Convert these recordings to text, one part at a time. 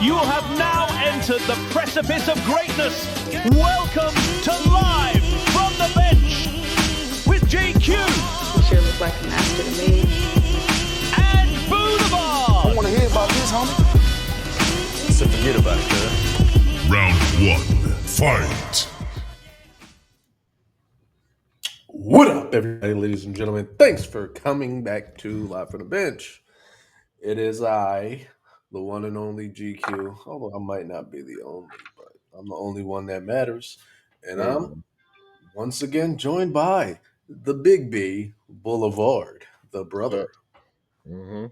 You have now entered the precipice of greatness. Welcome to Live from the Bench with JQ. You sure look like a master to me. And Boulevard. I want to hear about this, homie. So forget about it, cuz. Round 1, fight. What up, everybody, ladies and gentlemen? Thanks for coming back to Live from the Bench. It is I, the one and only GQ, although I might not be the only, but I'm the only one that matters. And I'm once again joined by the Big B, Boulevard, the brother. Mm-hmm.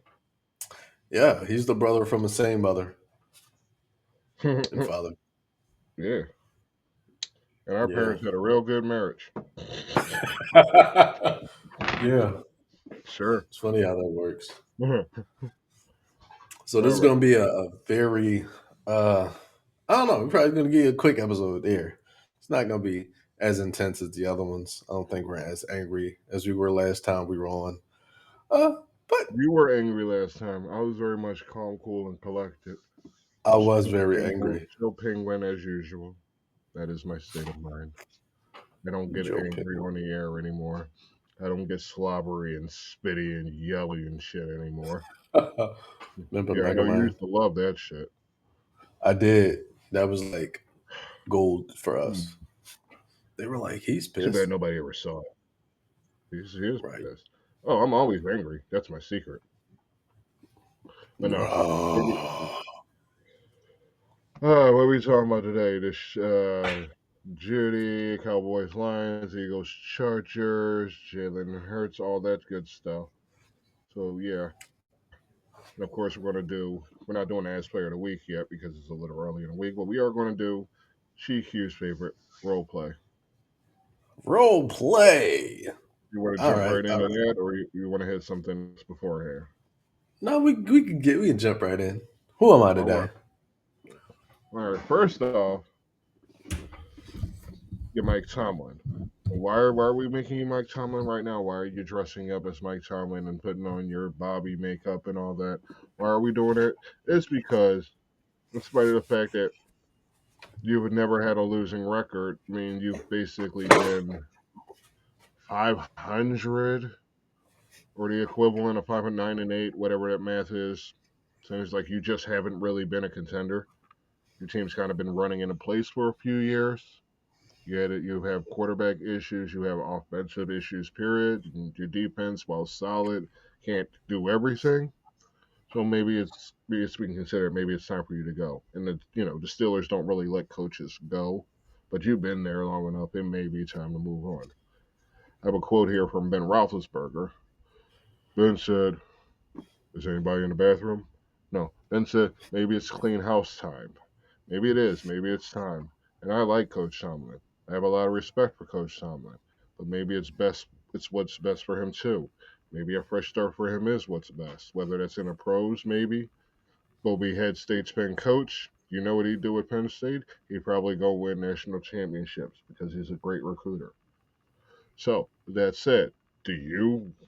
Yeah, he's the brother from the same mother and father. Yeah. And our parents had a real good marriage. Yeah. Sure. It's funny how that works. Mm-hmm. So this is going to be a very, I don't know, we're probably going to give you a quick episode there. It's not going to be as intense as the other ones. I don't think we're as angry as we were last time we were on. But you were angry last time. I was very much calm, cool, and collected. I was very angry. Still penguin as usual. That is my state of mind. I don't get angry on the air anymore. I don't get slobbery and spitty and yelly and shit anymore. Remember I know you used to love that shit. I did. That was like gold for us. They were like, he's pissed. Too bad nobody ever saw it. He is pissed. Oh, I'm always angry. That's my secret. But no. What are we talking about today? This Jeudy, Cowboys, Lions, Eagles, Chargers, Jalen Hurts, all that good stuff. So yeah. And of course we're not doing As Player of the Week yet because it's a little early in the week, but we are going to do GQ's favorite role play. Role play. You want to jump right into that, or you want to hit something beforehand? No, we can jump right in. Who am I today? All right. First off, you're Mike Tomlin. Why are we making you Mike Tomlin right now? Why are you dressing up as Mike Tomlin and putting on your Bobby makeup and all that? Why are we doing it? It's because, in spite of the fact that you've never had a losing record, I mean, you've basically been 500 or the equivalent of 509-8, whatever that math is. Seems like you just haven't really been a contender. Your team's kind of been running into place for a few years. You have quarterback issues. You have offensive issues, period. And your defense, while solid, can't do everything. So maybe it's being considered. Maybe it's time for you to go. And the Steelers don't really let coaches go, but you've been there long enough. It may be time to move on. I have a quote here from Ben Roethlisberger. Ben said, "Is anybody in the bathroom?" No. Ben said, "Maybe it's clean house time. Maybe it is. Maybe it's time." And I like Coach Tomlin. I have a lot of respect for Coach Tomlin. But maybe it's what's best for him too. Maybe a fresh start for him is what's best. Whether that's in the pros, maybe. Bobby head State's Penn coach. You know what he'd do at Penn State? He'd probably go win national championships because he's a great recruiter. So, with that said,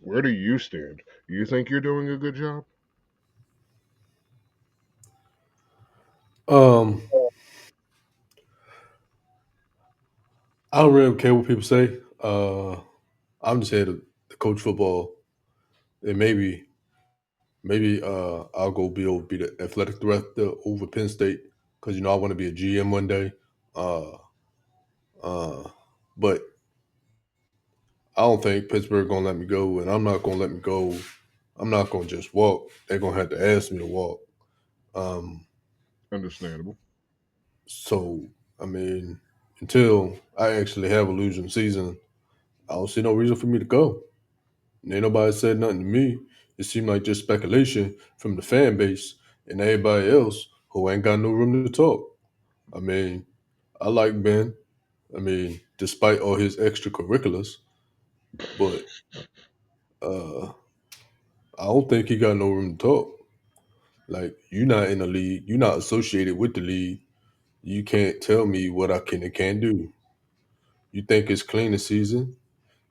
where do you stand? Do you think you're doing a good job? I don't really care what people say. I'm just here to coach football, and maybe I'll go be the athletic director over Penn State because I want to be a GM one day. But I don't think Pittsburgh gonna let me go, and I'm not gonna let me go. I'm not gonna just walk. They're gonna have to ask me to walk. Understandable. So I mean, until I actually have a losing season, I don't see no reason for me to go. And ain't nobody said nothing to me. It seemed like just speculation from the fan base and everybody else who ain't got no room to talk. I mean, I like Ben. I mean, despite all his extracurriculars, but I don't think he got no room to talk. Like, you're not in the league. You're not associated with the league. You can't tell me what I can and can't do. You think it's cleaning season?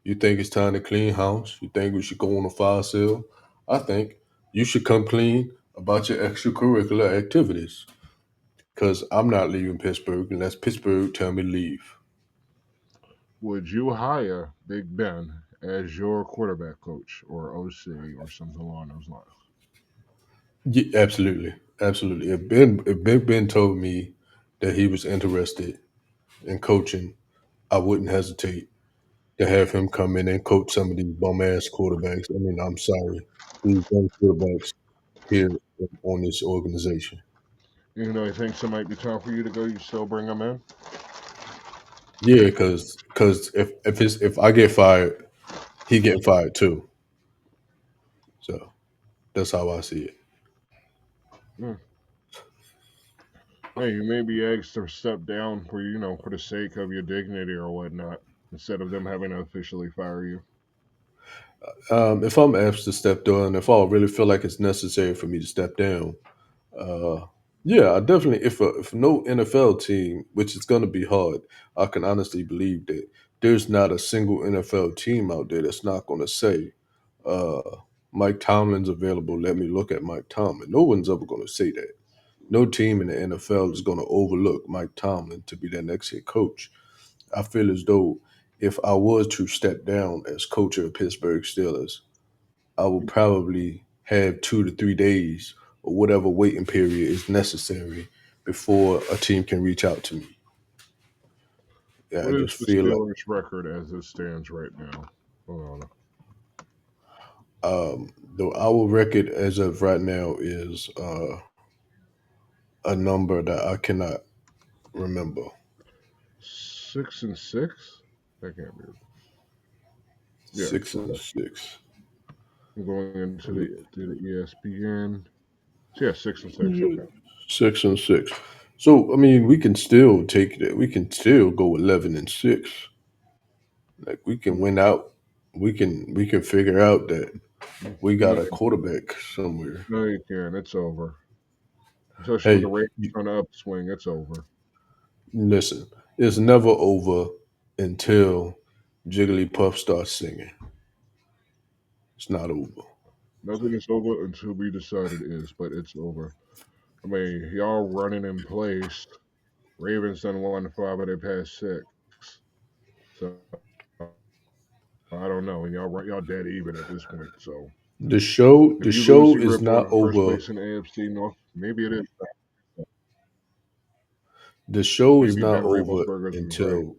You think it's time to clean house? You think we should go on a fire sale? I think you should come clean about your extracurricular activities. because I'm not leaving Pittsburgh unless Pittsburgh tell me to leave. Would you hire Big Ben as your quarterback coach or OC or something along those lines? Yeah, absolutely, absolutely. If Big Ben told me that he was interested in coaching, I wouldn't hesitate to have him come in and coach some of these bum ass quarterbacks. I mean, I'm sorry, these young quarterbacks here on this organization. Even though he thinks it might be time for you to go, you still bring him in? Yeah, because if I get fired, he getting fired too. So that's how I see it. Hmm. Hey, you may be asked to step down for, for the sake of your dignity or whatnot, instead of them having to officially fire you. If I'm asked to step down, if I really feel like it's necessary for me to step down, uh, yeah, I definitely. If no NFL team, which is going to be hard, I can honestly believe that there's not a single NFL team out there that's not going to say, uh, "Mike Tomlin's available. Let me look at Mike Tomlin." No one's ever going to say that. No team in the NFL is going to overlook Mike Tomlin to be their next head coach. I feel as though if I was to step down as coach of the Pittsburgh Steelers, I would probably have 2 to 3 days or whatever waiting period is necessary before a team can reach out to me. Yeah, I What is just the feel like Steelers' record as it stands right now? Hold on. our record as of right now is a number that I cannot remember. 6-6? That can't be. Yeah, Six and okay. six. I'm going into the ESPN. So yeah, 6-6. Yeah, Okay. 6 and 6. So I mean, we can still take it. We can still go 11 and 6. Like we can win out. We can figure out that we got a No, quarterback somewhere. no, you can't. It's over. Especially with the Hey, Ravens on the upswing, it's over. listen, it's never over until Jigglypuff starts singing. It's not over. Nothing is over until we decide it is, but it's over. I mean, y'all running in place. Ravens done won 5 of their past 6. So I don't know. And y'all dead even at this point. So The if you lose show the is grip not on first over. place in the AFC North, maybe it is. The show is Maybe not Ben over Roethlisberger was right. until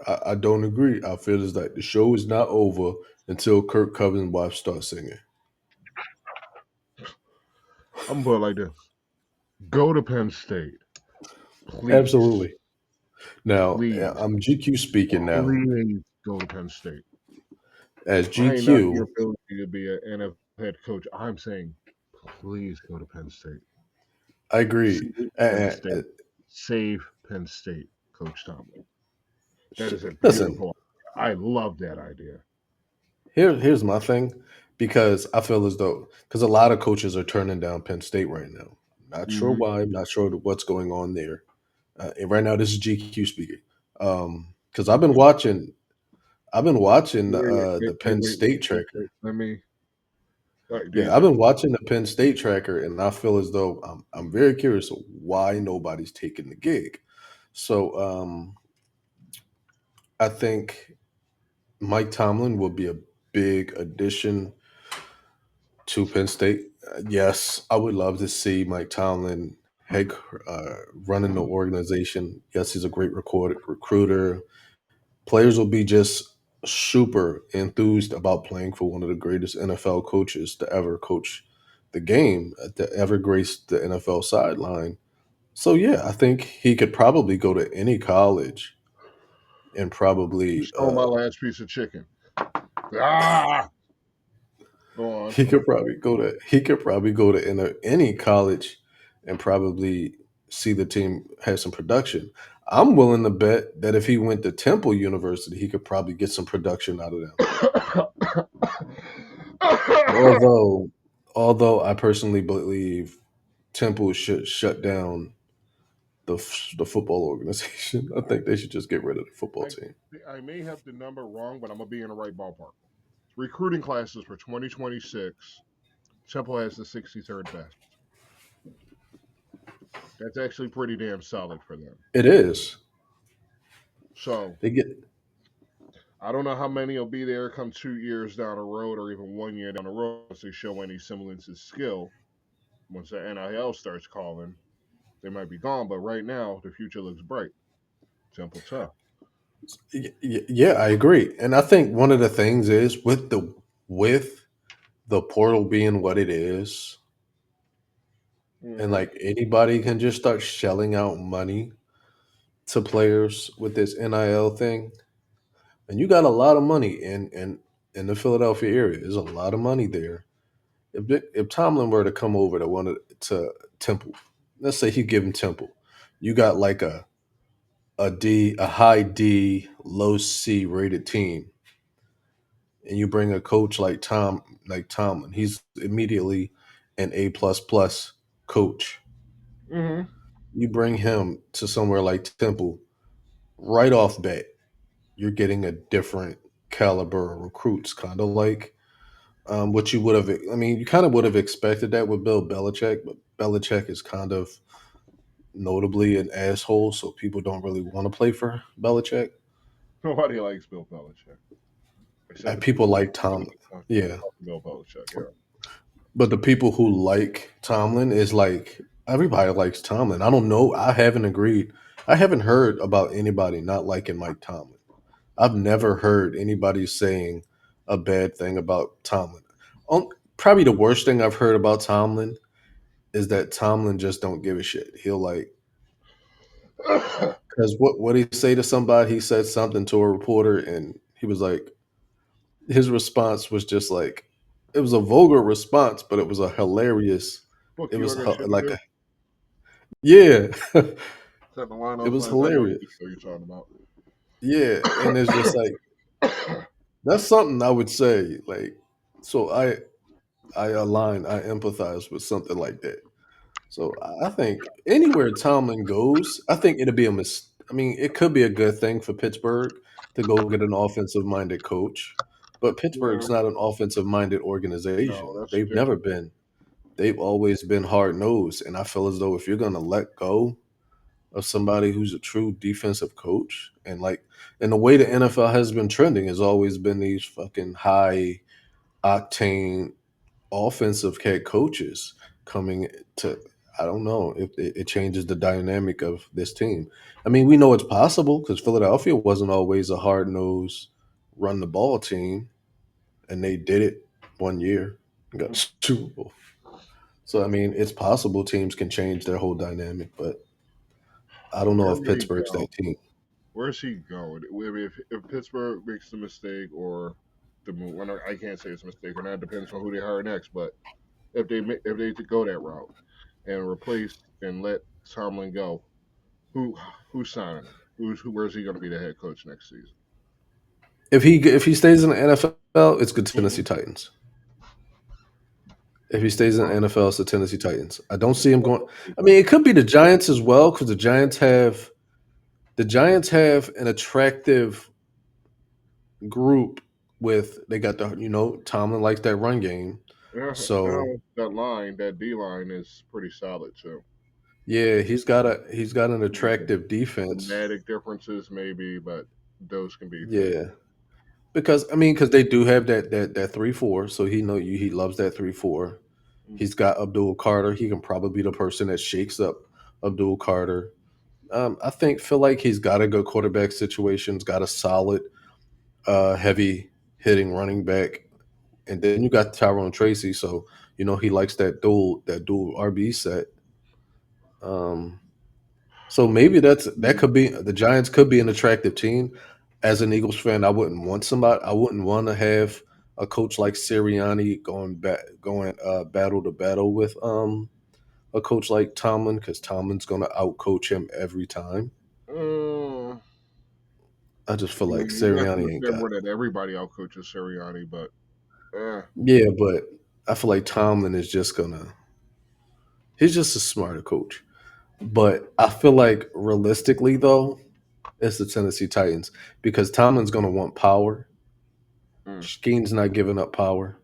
I don't agree. I feel as like the show is not over until Kirk Cousins' wife starts singing. I'm gonna put it like this: go to Penn State, please, Absolutely. Now please, I'm GQ speaking now. please go to Penn State. As I ain't knocking your GQ, ability to be an NFL head coach. I'm saying, please go to Penn State. I agree. Save Penn And, State. Save Penn State, Coach Tomlin. That is a listen, beautiful. I love that idea. here's my thing, because I feel as though because a lot of coaches are turning down Penn State right now. Not sure Hmm. why. Not sure what's going on there. And right now, this is GQ speaking. Because I've been watching the Penn State tracker. Wait. Let me. All right, do your Yeah, I've thing. been watching the Penn State tracker, and I feel as though I'm very curious of why nobody's taking the gig. So I think Mike Tomlin will be a big addition to Penn State. Yes, I would love to see Mike Tomlin head running the organization. Yes, he's a great recruiter. Players will be just super enthused about playing for one of the greatest NFL coaches to ever coach the game, to ever grace the NFL sideline. So yeah, I think he could probably go to any college and You probably stole my last piece of chicken. Ah, go on. he could probably go to any college and probably see the team have some production. I'm willing to bet that if he went to Temple University, he could probably get some production out of them. Although, although I personally believe Temple should shut down the football organization. I think they should just get rid of the football I, team. I may have the number wrong, but I'm gonna be in the right ballpark. Recruiting classes for 2026. Temple has the 63rd best. That's actually pretty damn solid for them. It is. So They get I don't know how many will be there come 2 years down the road or even 1 year down the road once they show any semblance of skill. Once the NIL starts calling, they might be gone. But right now, the future looks bright. Simple tough. yeah, I agree. And I think one of the things is with the portal being what it is, and Mm-hmm. like anybody can just start shelling out money to players with this NIL thing. And you got a lot of money in the Philadelphia area. There's a lot of money there. If Tomlin were to come over to Temple, let's say he give him Temple, you got like a high D, low C rated team, and you bring a coach like Tomlin, he's immediately an A plus plus coach. Mm-hmm. You bring him to somewhere like Temple, right off bat, you're getting a different caliber of recruits, kind of like what you would have. I mean, you kind of would have expected that with Bill Belichick, but Belichick is kind of notably an asshole, so people don't really want to play for Belichick. Nobody likes Bill Belichick except And the people people who like Tomlin, yeah. love Bill Belichick. Yeah. But the people who like Tomlin is like everybody likes Tomlin. I don't know. I haven't agreed. I haven't heard about anybody not liking Mike Tomlin. I've never heard anybody saying a bad thing about Tomlin. Probably the worst thing I've heard about Tomlin is that Tomlin just don't give a shit. He'll like because what he say to somebody, he said something to a reporter, and he was like, his response was just like, it was a vulgar response, but it was a hilarious. Fuck It you, was I got shit to like do. a yeah, Is that the line it those was lines? I know what hilarious. you're talking about. Yeah, and it's just like that's something I would say. Like, so I empathize with something like that. So I think anywhere Tomlin goes, I think it'll be a mis. I mean, it could be a good thing for Pittsburgh to go get an offensive minded coach, but Yeah, Pittsburgh's not an offensive minded no, organization. that's They've never different. been. They've always been hard nosed, and I feel as though if you're going to let go of somebody who's a true defensive coach, and the way the NFL has been trending has always been these fucking high octane offensive head coaches coming to. I don't know if it changes the dynamic of this team. I mean, we know it's possible because Philadelphia wasn't always a hard nosed run the ball team, and they did it one year and got Super Bowl. So I mean, it's possible teams can change their whole dynamic, but I don't know Where if would he Pittsburgh's go? that team. Where's he going? I mean, if Pittsburgh makes the mistake or the move, well, I can't say it's a mistake or not. It depends on who they hire next. But if they go that route and replace and let Tomlin go, who who's signing him? Where's he going to be the head coach next season? If he stays in the NFL, it's the Tennessee Mm-hmm. Titans. If he stays in the NFL, it's the Tennessee Titans. I don't see him going. I mean, it could be the Giants as well because the Giants have an attractive group with they got Tomlin likes that run game, Yeah, so that D line is pretty solid too. yeah, he's got an You know, attractive defense. schematic differences maybe, but those can be fixed. Yeah, because they do have that 3-4, so he loves that 3-4. He's got Abdul Carter. He can probably be the person that shakes up Abdul Carter. I feel like he's got a good quarterback situation. He's got a solid, heavy hitting running back, and then you got Tyrone Tracy. So he likes that dual RB set. Um, so maybe that could be the Giants could be an attractive team. As an Eagles fan, I wouldn't want to have a coach like Sirianni going battle to battle with a coach like Tomlin because Tomlin's going to outcoach him every time. Uh, I just feel I like mean, you're not going Sirianni to ain't say got more that everybody outcoaches Sirianni, but yeah, but I feel like Tomlin is just gonna he's just a smarter coach. But I feel like realistically though, it's the Tennessee Titans because Tomlin's gonna want power. mm, Skeen's not giving up power.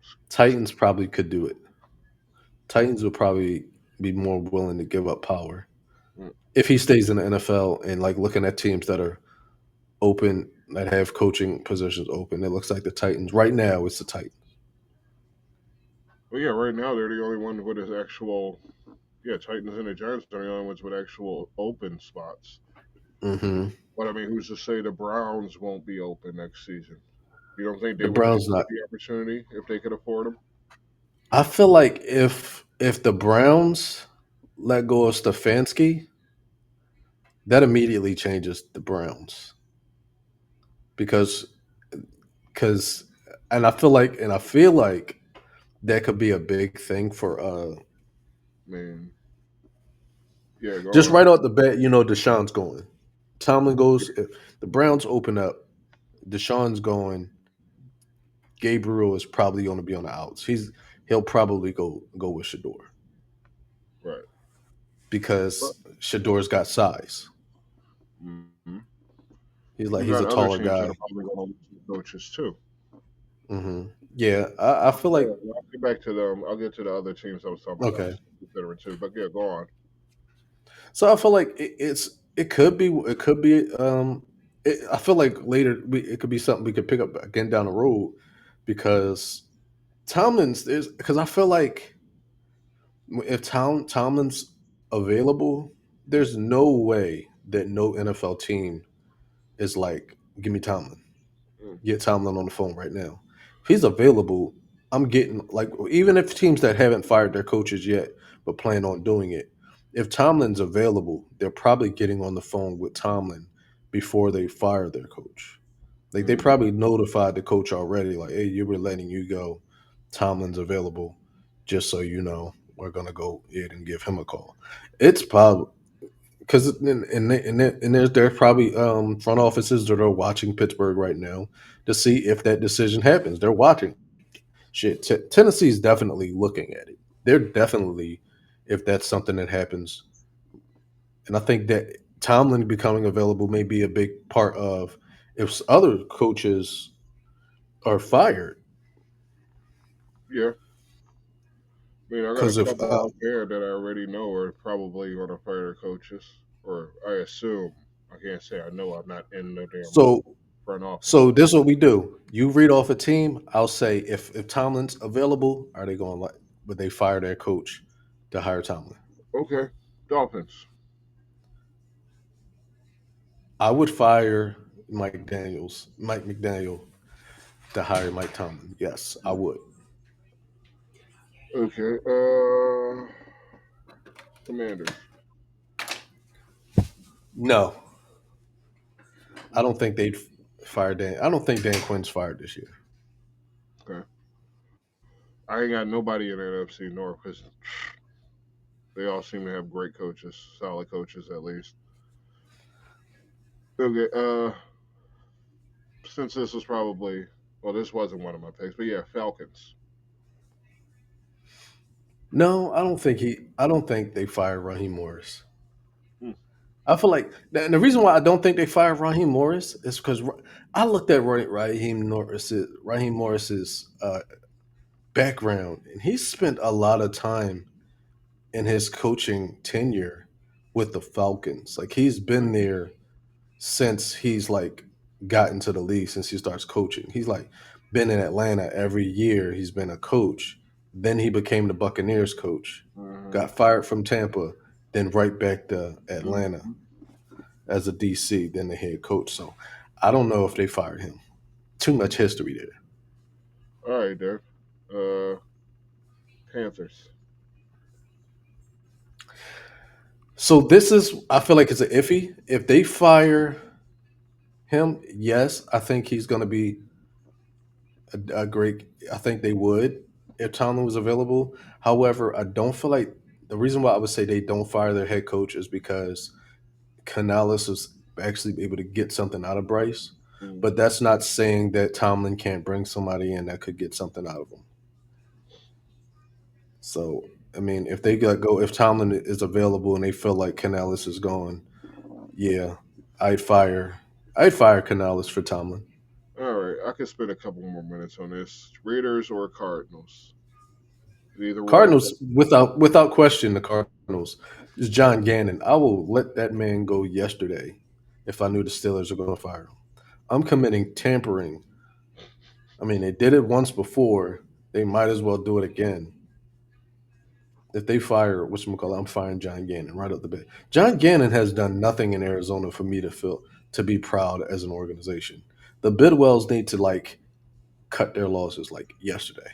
true. Titans probably could do it. Titans would probably be more willing to give up power Mm. if he stays in the NFL and like looking at teams that are open that have coaching positions open. It looks like the Titans right now. It's the Titans. Well, yeah, right now they're the only one with his actual. Yeah, Titans and the Giants are the only ones with actual open spots. Hmm. But I mean, who's to say the Browns won't be open next season? You don't think The they would Browns take not. the opportunity if they could afford them? I feel like if the Browns let go of Stefanski, that immediately changes the Browns because because and I feel like that could be a big thing for I mean, yeah, go just on. right off the bat. Deshaun's going. Tomlin goes. If the Browns open up, Deshaun's going. Gabriel is probably going to be on the outs. He'll probably go with Shedeur Right. But, because Shador's got size. mm-hmm. He's You like he's got a other taller teams that guy. are probably going to lose some coaches too. Hmm. Yeah, I feel Yeah, like I'll get back to them. I'll get to the other teams I was talking about. I okay. was considering too. But yeah, go on. So I feel like it could be. I feel like later it could be something we could pick up again down the road because Tomlin's is because I feel like if Tomlin's available, there's no way that no NFL team is like, give me Tomlin. Mm, Get Tomlin on the phone right now. If he's available, I'm getting like even if teams that haven't fired their coaches yet but plan on doing it, if Tomlin's available, they're probably getting on the phone with Tomlin before they fire their coach. Like they mm-hmm. probably notified the coach already, like, hey, you were letting you go. Tomlin's available. Just so you know, we're gonna go ahead and give him a call. It's probably because there's probably front offices that are watching Pittsburgh right now to see if that decision happens. They're watching. Shit, Tennessee's definitely looking at it. They're definitely if that's something that happens, and I think that Tomlin becoming available may be a big part of if other coaches are fired. Yeah. I mean, I got a Because if couple out there that I already know are probably going to fire their coaches, or I assume. I can't say I know. I'm not in no damn so front office. so this is what we do. You read off a team. I'll say if Tomlin's available, are they going like would they fire their coach to hire Tomlin? Okay. Dolphins. I would fire Mike McDaniel to hire Mike Tomlin. Yes, I would. Okay. Commanders. No, I don't think they'd fire Dan. I don't think Dan Quinn's fired this year. Okay. I ain't got nobody in the NFC North because they all seem to have great coaches, solid coaches at least. Okay. Since this was probably well, this wasn't one of my picks, but yeah, Falcons. No, I don't think he. I don't think they fired Raheem Morris. Hmm. I feel like and the reason why I don't think they fired Raheem Morris is because I looked at Raheem Morris's background, and he spent a lot of time in his coaching tenure with the Falcons. Like he's been there since he's like gotten to the league since he starts coaching. He's like been in Atlanta every year. He's been a coach. Then he became the Buccaneers coach. Mm-hmm. Got fired from Tampa, then right back to Atlanta Mm-hmm. as a DC, then the head coach. So I don't know if they fired him. Too much history there. All right, there. Uh, Panthers. So this is I feel like it's an iffy. If they fire him, yes, I think he's going to be a great. I think they would if Tomlin was available. However, I don't feel like the reason why I would say they don't fire their head coach is because Canales is actually able to get something out of Bryce. But Mm-hmm. that's not saying that Tomlin can't bring somebody in that could get something out of him. So I mean, if they got go, if Tomlin is available and they feel like Canales is gone, yeah, I'd fire, I'd fire Canales for Tomlin. All right, I could spend a couple more minutes on this. Raiders or Cardinals? Either way, Cardinals, without question, the Cardinals is John Gannon. I will let that man go yesterday if I knew the Steelers were going to fire him. I'm committing tampering. I mean, they did it once before. They might as well do it again. If they fire whatchamacallit, I'm firing John Gannon right up the bat. John Gannon has done nothing in Arizona for me to feel to be proud as an organization. The Bidwells need to cut their losses like yesterday.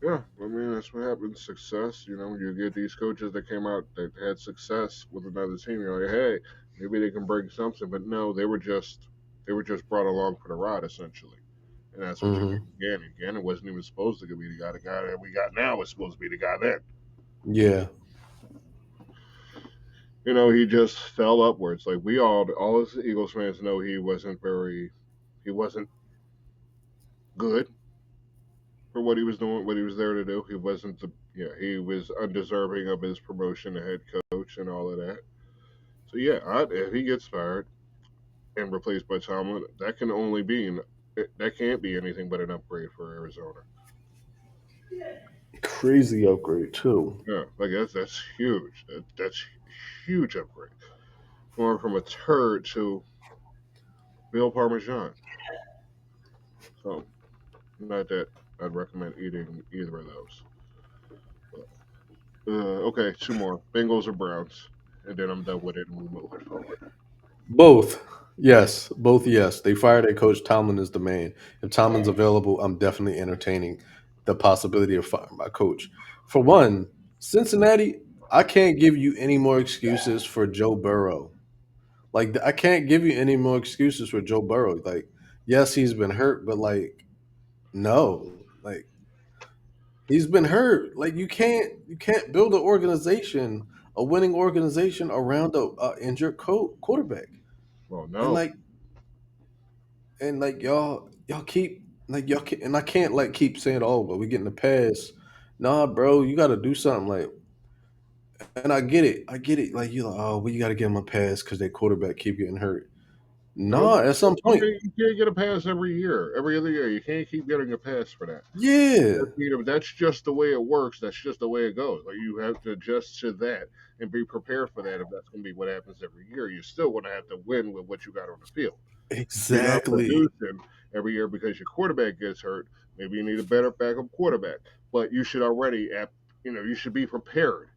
yeah, I mean that's what happens. Success, you get these coaches that came out that had success with another team. You're like, hey, maybe they can bring something, but no, they were just brought along for the ride essentially, and that's what you get Hmm. with Gannon. Gannon wasn't even supposed to be the guy. The guy that we got now was supposed to be the guy then. Yeah, He just fell upwards. Like we all as Eagles fans know, he wasn't good for what he was doing, what he was there to do. He wasn't he was undeserving of his promotion to head coach and all of that. So yeah, if he gets fired and replaced by Tomlin, that can't be anything but an upgrade for Arizona. crazy upgrade too. Yeah, like that's huge. That's huge upgrade. Going from a turd to Bill Parmesan. So not that I'd recommend eating either of those. Okay, two more. Bengals or Browns, and then I'm done with it, and we move it forward. Both. Yes, both yes. They fired their coach. Tomlin is the man. If Tomlin's available, I'm definitely entertaining the possibility of firing my coach. For one, Cincinnati, I can't give you any more excuses for Joe Burrow. I can't give you any more excuses for Joe Burrow. Yes, he's been hurt, but no. He's been hurt. You can't build an organization, a winning organization around a injured quarterback. Well, And no, like y'all keep and I can't keep saying, oh, but we getting the pass. Nah, bro, you got to do something and I get it. Like you like, oh, well, you got to give him a pass because their quarterback keep getting hurt. no. Nah, at some point, You can't get a pass every year, every other year. You can't keep getting a pass for that. yeah, That's just the way it works. That's just the way it goes. Like you have to adjust to that and be prepared for that. If that's going to be what happens every year, you're still going to have to win with what you got on the field. You're not exactly, producing every year because your quarterback gets hurt. Maybe you need a better backup quarterback, but you should already, you should be prepared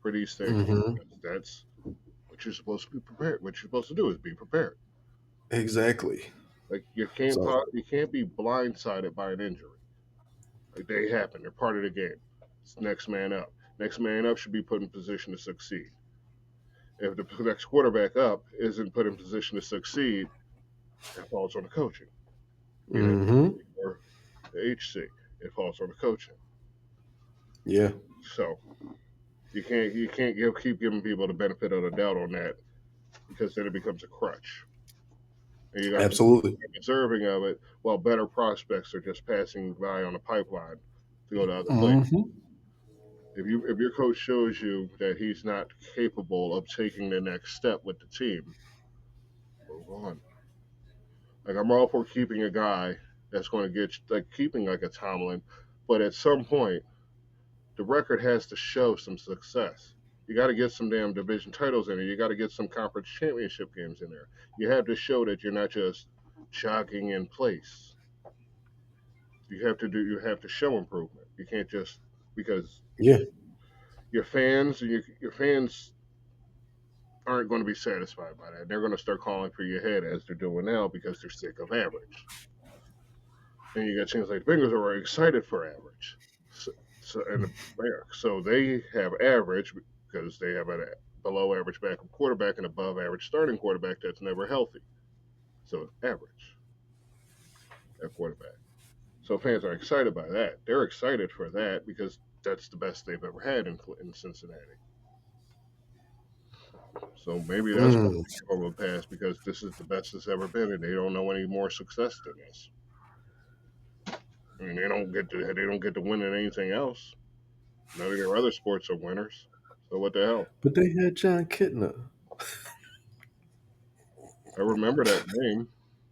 for these things. hmm That's what you're supposed to be prepared. What you're supposed to do is be prepared. exactly. Like So, you can't be blindsided by an injury. Like they happen. They're part of the game. It's next man up. Next man up should be put in position to succeed. If the next quarterback up isn't put in position to succeed, it falls on the coaching. Be that hmm or the HC, it falls on the coaching. yeah, So you can't keep giving people the benefit of the doubt on that because then it becomes a crutch. And you got the absolutely. deserving of it, while better prospects are just passing by on a pipeline to go to other places. Hmm. If your coach shows you that he's not capable of taking the next step with the team, move on. Like I'm all for keeping a guy that's going to get keeping like a Tomlin, but at some point the record has to show some success. You got to get some damn division titles in there. You got to get some conference championship games in there. You have to show that you're not just jogging in place. You have to show improvement. You can't just because Yeah, your fans aren't going to be satisfied by that. They're going to start calling for your head as they're doing now because they're sick of average. And you got teams like the Bengals who are excited for average. So they have average because they have a below average backup quarterback and above average starting quarterback that's never healthy. So it's average at quarterback. So fans are excited by that. They're excited for that because that's the best they've ever had in Cincinnati. So maybe that's why mm, they give them a pass because this is the best it's ever been, and they don't know any more success than this. I mean, they don't get to win in anything else. None of their other sports are winners. So what the hell? but they had John Kitna. I remember that name.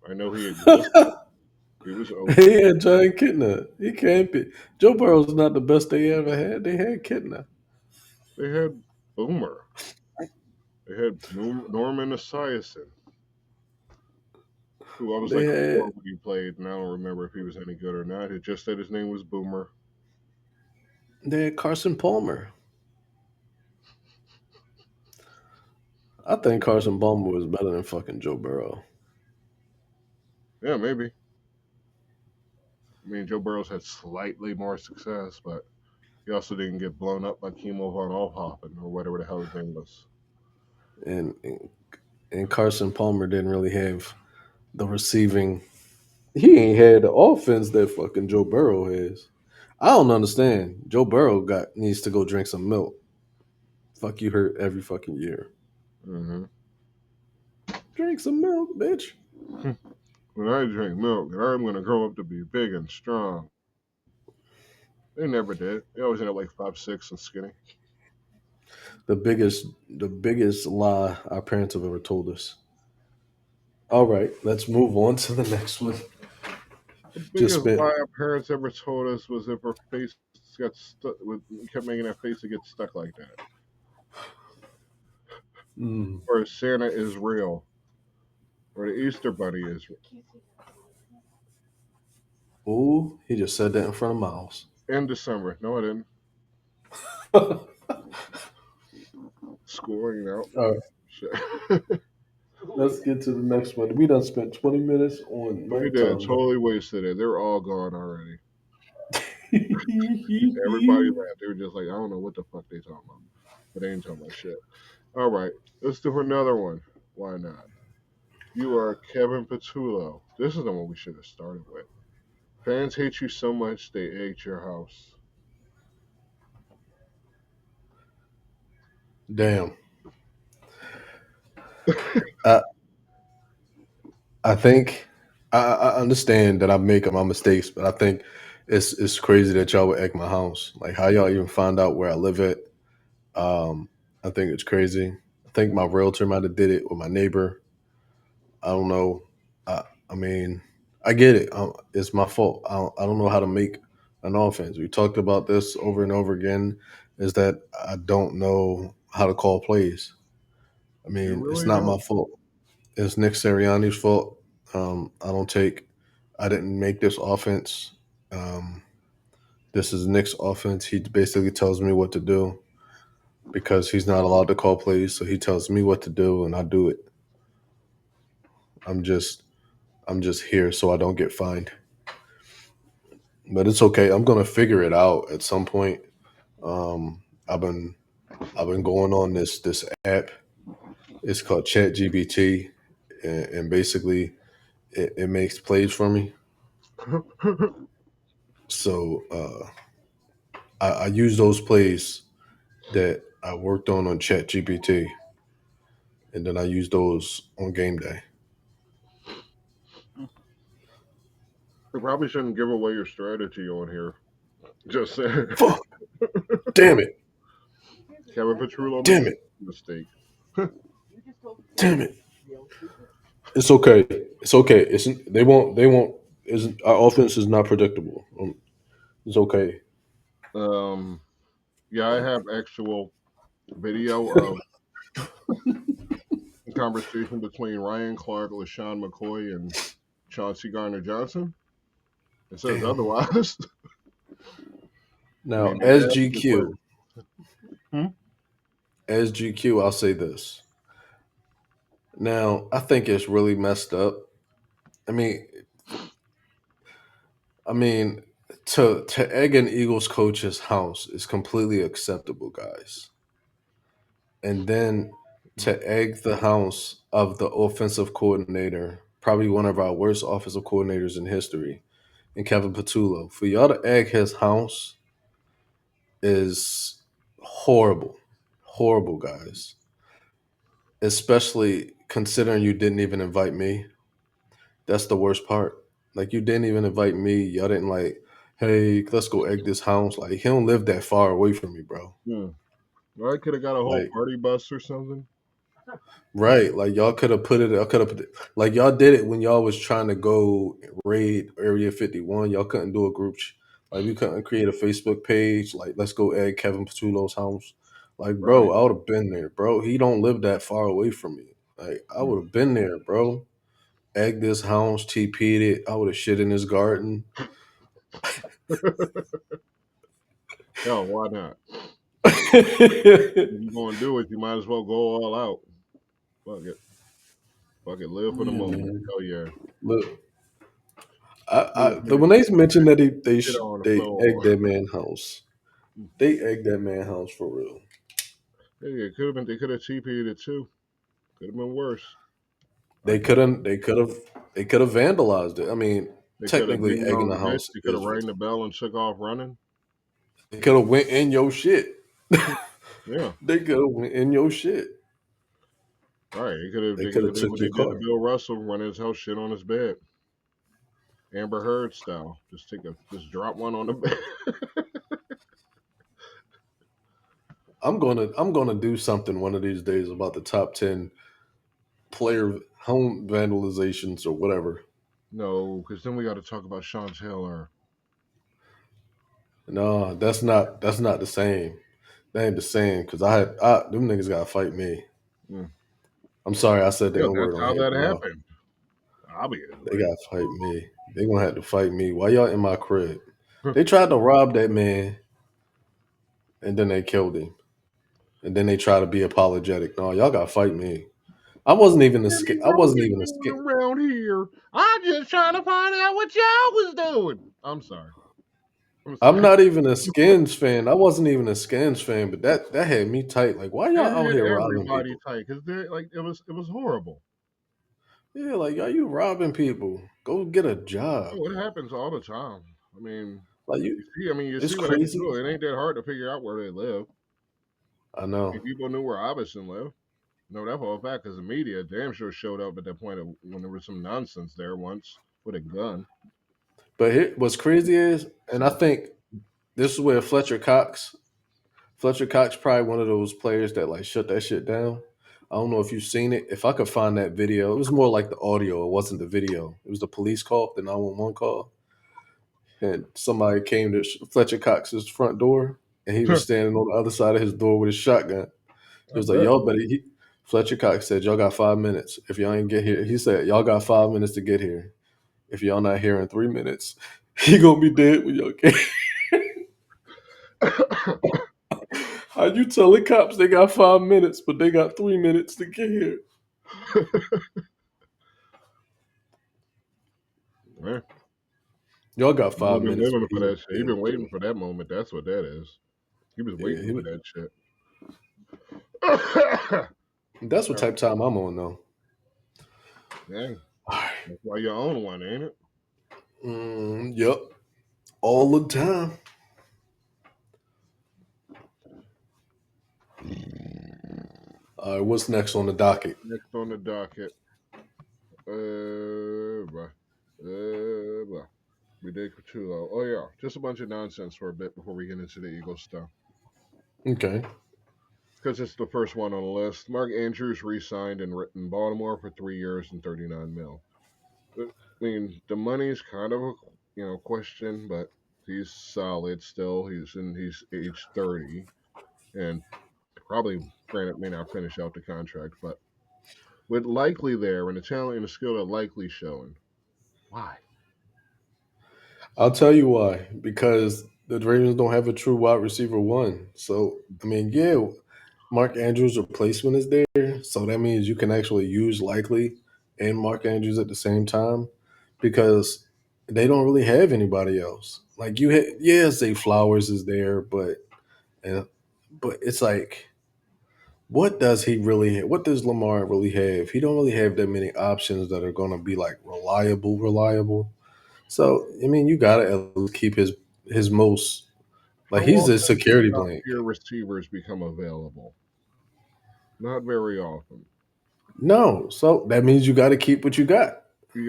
I know he existed. He was He OP. had Giant Kitna. He can't be. Joe Burrow's not the best they ever had. They had Kitna. They had Boomer. They had Norman Esiason, who I was They like had 4 when he played, and I don't remember if he was any good or not. It just said his name was Boomer. they had Carson Palmer. I think Carson Palmer was better than fucking Joe Burrow. Yeah, maybe. I mean, Joe Burrows had slightly more success, but he also didn't get blown up by Kimo von Oelhoffen or whatever the hell his name was. And Carson Palmer didn't really have the receiving. He ain't had the offense that fucking Joe Burrow has. I don't understand. Joe Burrow got needs to go drink some milk. Fuck you hurt every fucking year. Hmm. Drink some milk, bitch. When I drink milk, I'm going to grow up to be big and strong. They never did. They always ended up like 5'6" and skinny. The biggest lie our parents have ever told us. All right, let's move on to the next one. The Just biggest spent lie our parents ever told us was if her face got stuck, kept making that face to get stuck like that, mm, or Santa is real, or the Easter Bunny is ooh, he just said that in front of Miles. in December. No, I didn't. All Scoring out. right, Shit. let's get to the next one. We done spent 20 minutes on We Mike did. Tomlin. Totally wasted it. They're all gone already. Everybody laughed. They were just like, I don't know what the fuck they talking about. But they ain't talking about shit. All right. Let's do another one. Why not? You are Kevin Patullo. This is the one we should have started with. Fans hate you so much they egged your house. Damn. I I think I understand that I make my mistakes, but I think it's crazy that y'all would egg my house. Like how y'all even find out where I live at. Um, I think it's crazy. I think my realtor might have did it with my neighbor. I don't know. I mean, I get it. It's my fault. I don't know how to make an offense. We talked about this over and over again. Is that I don't know how to call plays. I You mean, it's really not my don't? fault. It's Nick Sirianni's fault. I don't take. I didn't make this offense. Um, this is Nick's offense. He basically tells me what to do because he's not allowed to call plays. So he tells me what to do, and I do it. I'm just I'm just here so I don't get fined. But it's okay. I'm gonna figure it out at some point. Um, I've been I've been going on this app. It's called ChatGPT, and basically it makes plays for me. So I use those plays that I worked on ChatGPT, and then I use those on game day. You probably shouldn't give away your strategy on here. Just saying. Fuck! Damn it! Kevin Petrullo Damn makes it! a mistake. Damn it! It's okay. It's okay. It's they won't. They won't. Isn't our offense is not predictable. It's okay. Um, yeah, I have actual video of a conversation between Ryan Clark, LaShawn McCoy, and Chauncey Garner Johnson. It says Damn. otherwise. I Now, mean, they as asked me the GQ, question. Hmm? as GQ, I'll say this. Now, I think it's really messed up. I mean, I mean, to egg an Eagles coach's house is completely acceptable, guys. And then to egg the house of the offensive coordinator, probably one of our worst offensive coordinators in history, and Kevin Patullo, for y'all to egg his house is horrible, horrible, guys. Especially considering you didn't even invite me. That's the worst part. Like you didn't even invite me. Y'all didn't like, hey, let's go egg this house. Like he don't live that far away from me, bro. Hmm. Well, I could have got a whole Like party bus or something. Right, like y'all could have put it. Y'all could have put it, like y'all did it when y'all was trying to go raid Area 51. Y'all couldn't do a like we couldn't create a Facebook page. Like let's go egg Kevin Patullo's house. Like bro, Right. I would have been there, bro. He don't live that far away from me. Like I Mm. would have been there, bro. Egg this house, TP'd it. I would have shit in his garden. Hell, why not? Yeah, If you're gonna do it, you might as well go all out. Fuck it. Fuck it. Live for the moment. man. Hell yeah. Look, Niggas when they mentioned that shit on they so egged hard. that man house, they egged that man house for real. Yeah, it could have been. They could have TP'd it too. Could have been worse. I They get it. couldn't. They could have vandalized it. I mean, They could have technically, ding egging dong the ditch. house They could have is. rang the bell and took off running. They could have went in your shit. Yeah, They could have went in your shit. right. They could have. They They could could have have did took what your they did to car. Bill Russell, run his house, shit on his bed, Amber Heard style. Just drop one on the bed. I'm gonna do something one of these days about the top 10 player home vandalizations or whatever. No, because then we got to talk about Sean Taylor. No, that's not the same. That ain't the same because them niggas gotta fight me. Mm. I'm sorry I said the Yeah, N word that's on how here, that but no, happened. they Obviously. gotta fight me. They gonna have to fight me. Why y'all in my crib? They tried to rob that man and then they killed him. And then they try to be apologetic. No, y'all gotta fight me. Any I road wasn't you even a doing skin. around here? I'm just trying to find out what y'all was doing. I'm sorry. I'm I'm sorry. not even a Skins fan. I wasn't even a Skins fan, but that had me tight. Like, why y'all It out had here robbing everybody people? tight because they like it was horrible. Yeah, like, are you robbing people? Go get a job. Oh, it happens all the time. I mean, Like you see, you it's see what they can crazy. do. It ain't that hard to figure out where they live. I I mean, know, people knew where Iverson lived. No, that for a fact because the media damn sure showed up at that point when there was some nonsense there once with a gun. but what's crazy is, and I So think this is where Fletcher Cox probably one of those players that like shut that shit down. I don't know if you've seen it. If I could find that video, it was more like the audio. It wasn't the video. It was the police call, the 911 call, and somebody came to Fletcher Cox's front door, and he was standing on the other side of his door with his shotgun. He I was like, bet. "Y'all better." Fletcher Cox said, "Y'all got 5 minutes. If y'all ain't get here," he said, "Y'all got 5 minutes to get here. If y'all not here in 3 minutes, he gonna be dead when y'all get." How you tell the cops they got 5 minutes, but they got 3 minutes to get here? Man, Y'all got he five been minutes, but living he for gonna that shit. be He here been in waiting three. for that moment. That's what that is. He was Yeah, waiting for that shit. that's what Sorry. type of time I'm on though. Dang, that's why you own one, ain't it? Yep, all the time. All right, what's next on the docket? Next on the docket, blah, blah. We did Patullo. Oh yeah, just a bunch of nonsense for a bit before we get into the Eagle stuff. Okay, Because it's the first one on the list. Mark Andrews re-signed in Baltimore for 3 years and 39 mil. I mean, the money's kind of a question, but he's solid still. He's age 30 and probably, granted, may not finish out the contract, but with Likely there and the talent and the skill that Likely showing, why? I'll tell you why. Because the Ravens don't have a true wide receiver one. So I mean, yeah, Mark Andrews' replacement is there, so that means you can actually use Likely and Mark Andrews at the same time because they don't really have anybody else. Like yeah, Zay Flowers is there, and but it's like, what does he really? What does Lamar really have? He don't really have that many options that are going to be like reliable. So I mean, you gotta at least keep his most like How he's a often do security top blanket. tier receivers become available? Not very often. No, so that means you got to keep what you got. You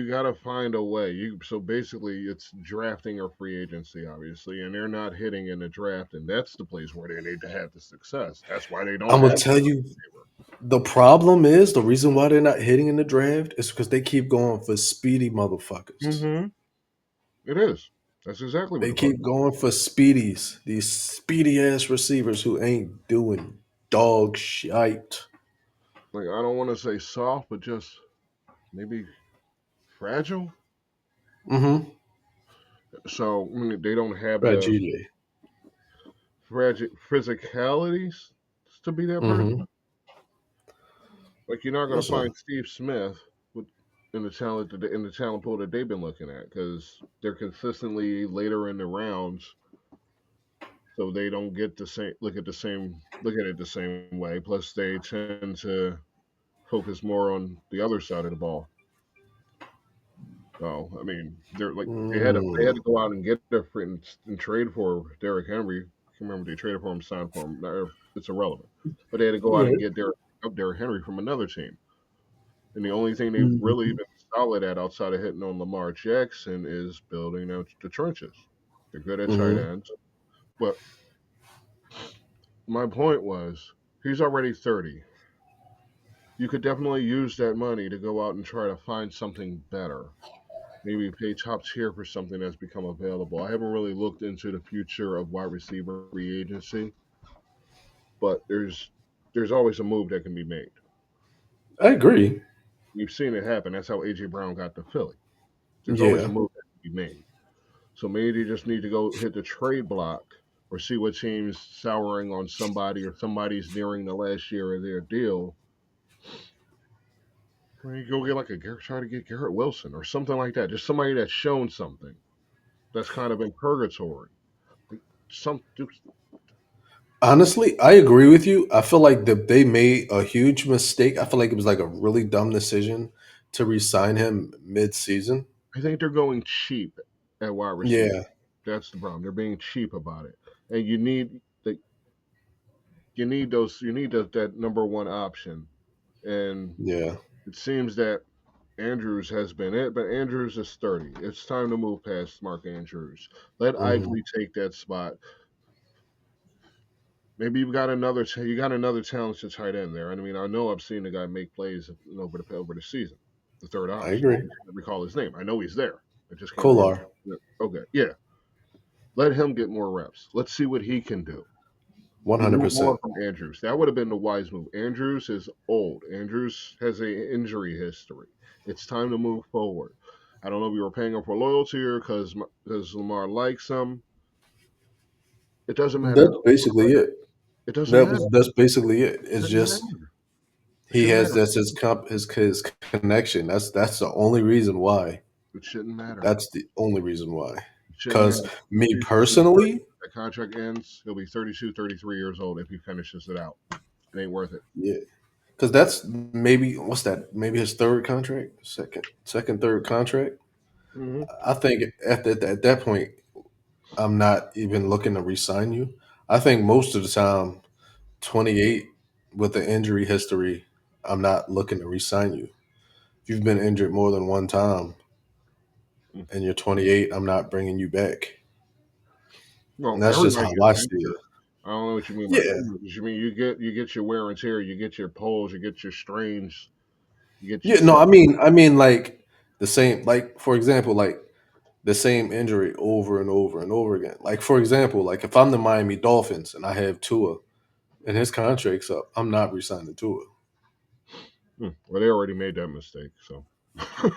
gotta find a way. So basically it's drafting or free agency, obviously, and they're not hitting in the draft, and that's the place where they need to have the success. That's why they don't I'm gonna have tell a you. receiver. The problem is the reason why they're not hitting in the draft is because they keep going for speedy motherfuckers. Mm-hmm. It is. That's exactly what They the fuck. keep going for speedies. These speedy ass receivers who ain't doing dog shite. Like I don't want to say soft, but just maybe fragile. Mm-hmm. So I mean, they don't have the Tragedy. fragile physicalities to be that Mm-hmm. person. Like you're not gonna Listen, find Steve Smith with in the talent pool that they've been looking at because they're consistently later in the rounds, so they don't get the same look at it the same way. Plus, they tend to focus more on the other side of the ball. So I mean, they're like they had to mm, go out and get their and trade for Derrick Henry. I can't remember they traded for him, signed for him. It's irrelevant. But they had to go out and right. get Derrick Henry from another team. And the only thing they've really Mhm. been solid at outside of hitting on Lamar Jackson is building out the trenches. They're good at tight Mhm. ends. But my point was, he's already 30. You could definitely use that money to go out and try to find something better. Maybe pay top tier for something that's become available. I haven't really looked into the future of wide receiver free agency, but there's always a move that can be made. I agree. You've seen it happen. That's how AJ Brown got to Philly. There's always a Yeah. move that can be made. So maybe you just need to go hit the trade block or see what team's souring on somebody or somebody's nearing the last year of their deal. Or you go get like try to get Garrett Wilson or something like that. Just somebody that's shown something that's kind of in purgatory. Like some Honestly, I agree with you. I feel like they made a huge mistake. I feel like it was like a really dumb decision to re-sign him mid-season. I think they're going cheap at wide receiver. Yeah. That's the problem. They're being cheap about it. And you need that number one option. And Yeah. it seems that Andrews has been it, but Andrews is 30. It's time to move past Mark Andrews. Let Hmm. Igley take that spot. Maybe you got another talented tight end there. I mean, I know I've seen the guy make plays over the season. The third I option. I agree. can't recall his name. I know he's there. I just can't remember. Kolar. Okay, yeah. Let him get more reps. Let's see what he can do. You move on 100%. from Andrews. That would have been the wise move. Andrews is old. Andrews has a injury history. It's time to move forward. I don't know if you were paying him for loyalty or because Lamar likes him. It doesn't matter. That's basically it. It doesn't matter. That's basically it. It It's doesn't just matter. It he shouldn't has matter. that's his connection. That's the only reason why. It shouldn't matter. That's the only reason why. It shouldn't Cuz matter. me He's 30. personally, That contract ends. He'll be 32, 33 years old if he finishes it out. It ain't worth it. yeah. Cuz that's maybe what's that? Maybe his third contract, third contract. Hmm. I think at that point I'm not even looking to re-sign you. I think most of the time 28 with the injury history, I'm not looking to re-sign you. If you've been injured more than one time and you're 28, I'm not bringing you back. Well, And that's just everybody how gets I see injured. it. I don't know what you mean by Yeah. injuries. You mean you get your wear and tear, you get your pulls, you get your strains, you get your Yeah, no, stuff. I mean like the same like for example, like the same injury over and over and over again. Like for example, like if I'm the Miami Dolphins and I have Tua and his contract's up, I'm not re-signing Tua. Well, they already made that mistake, so.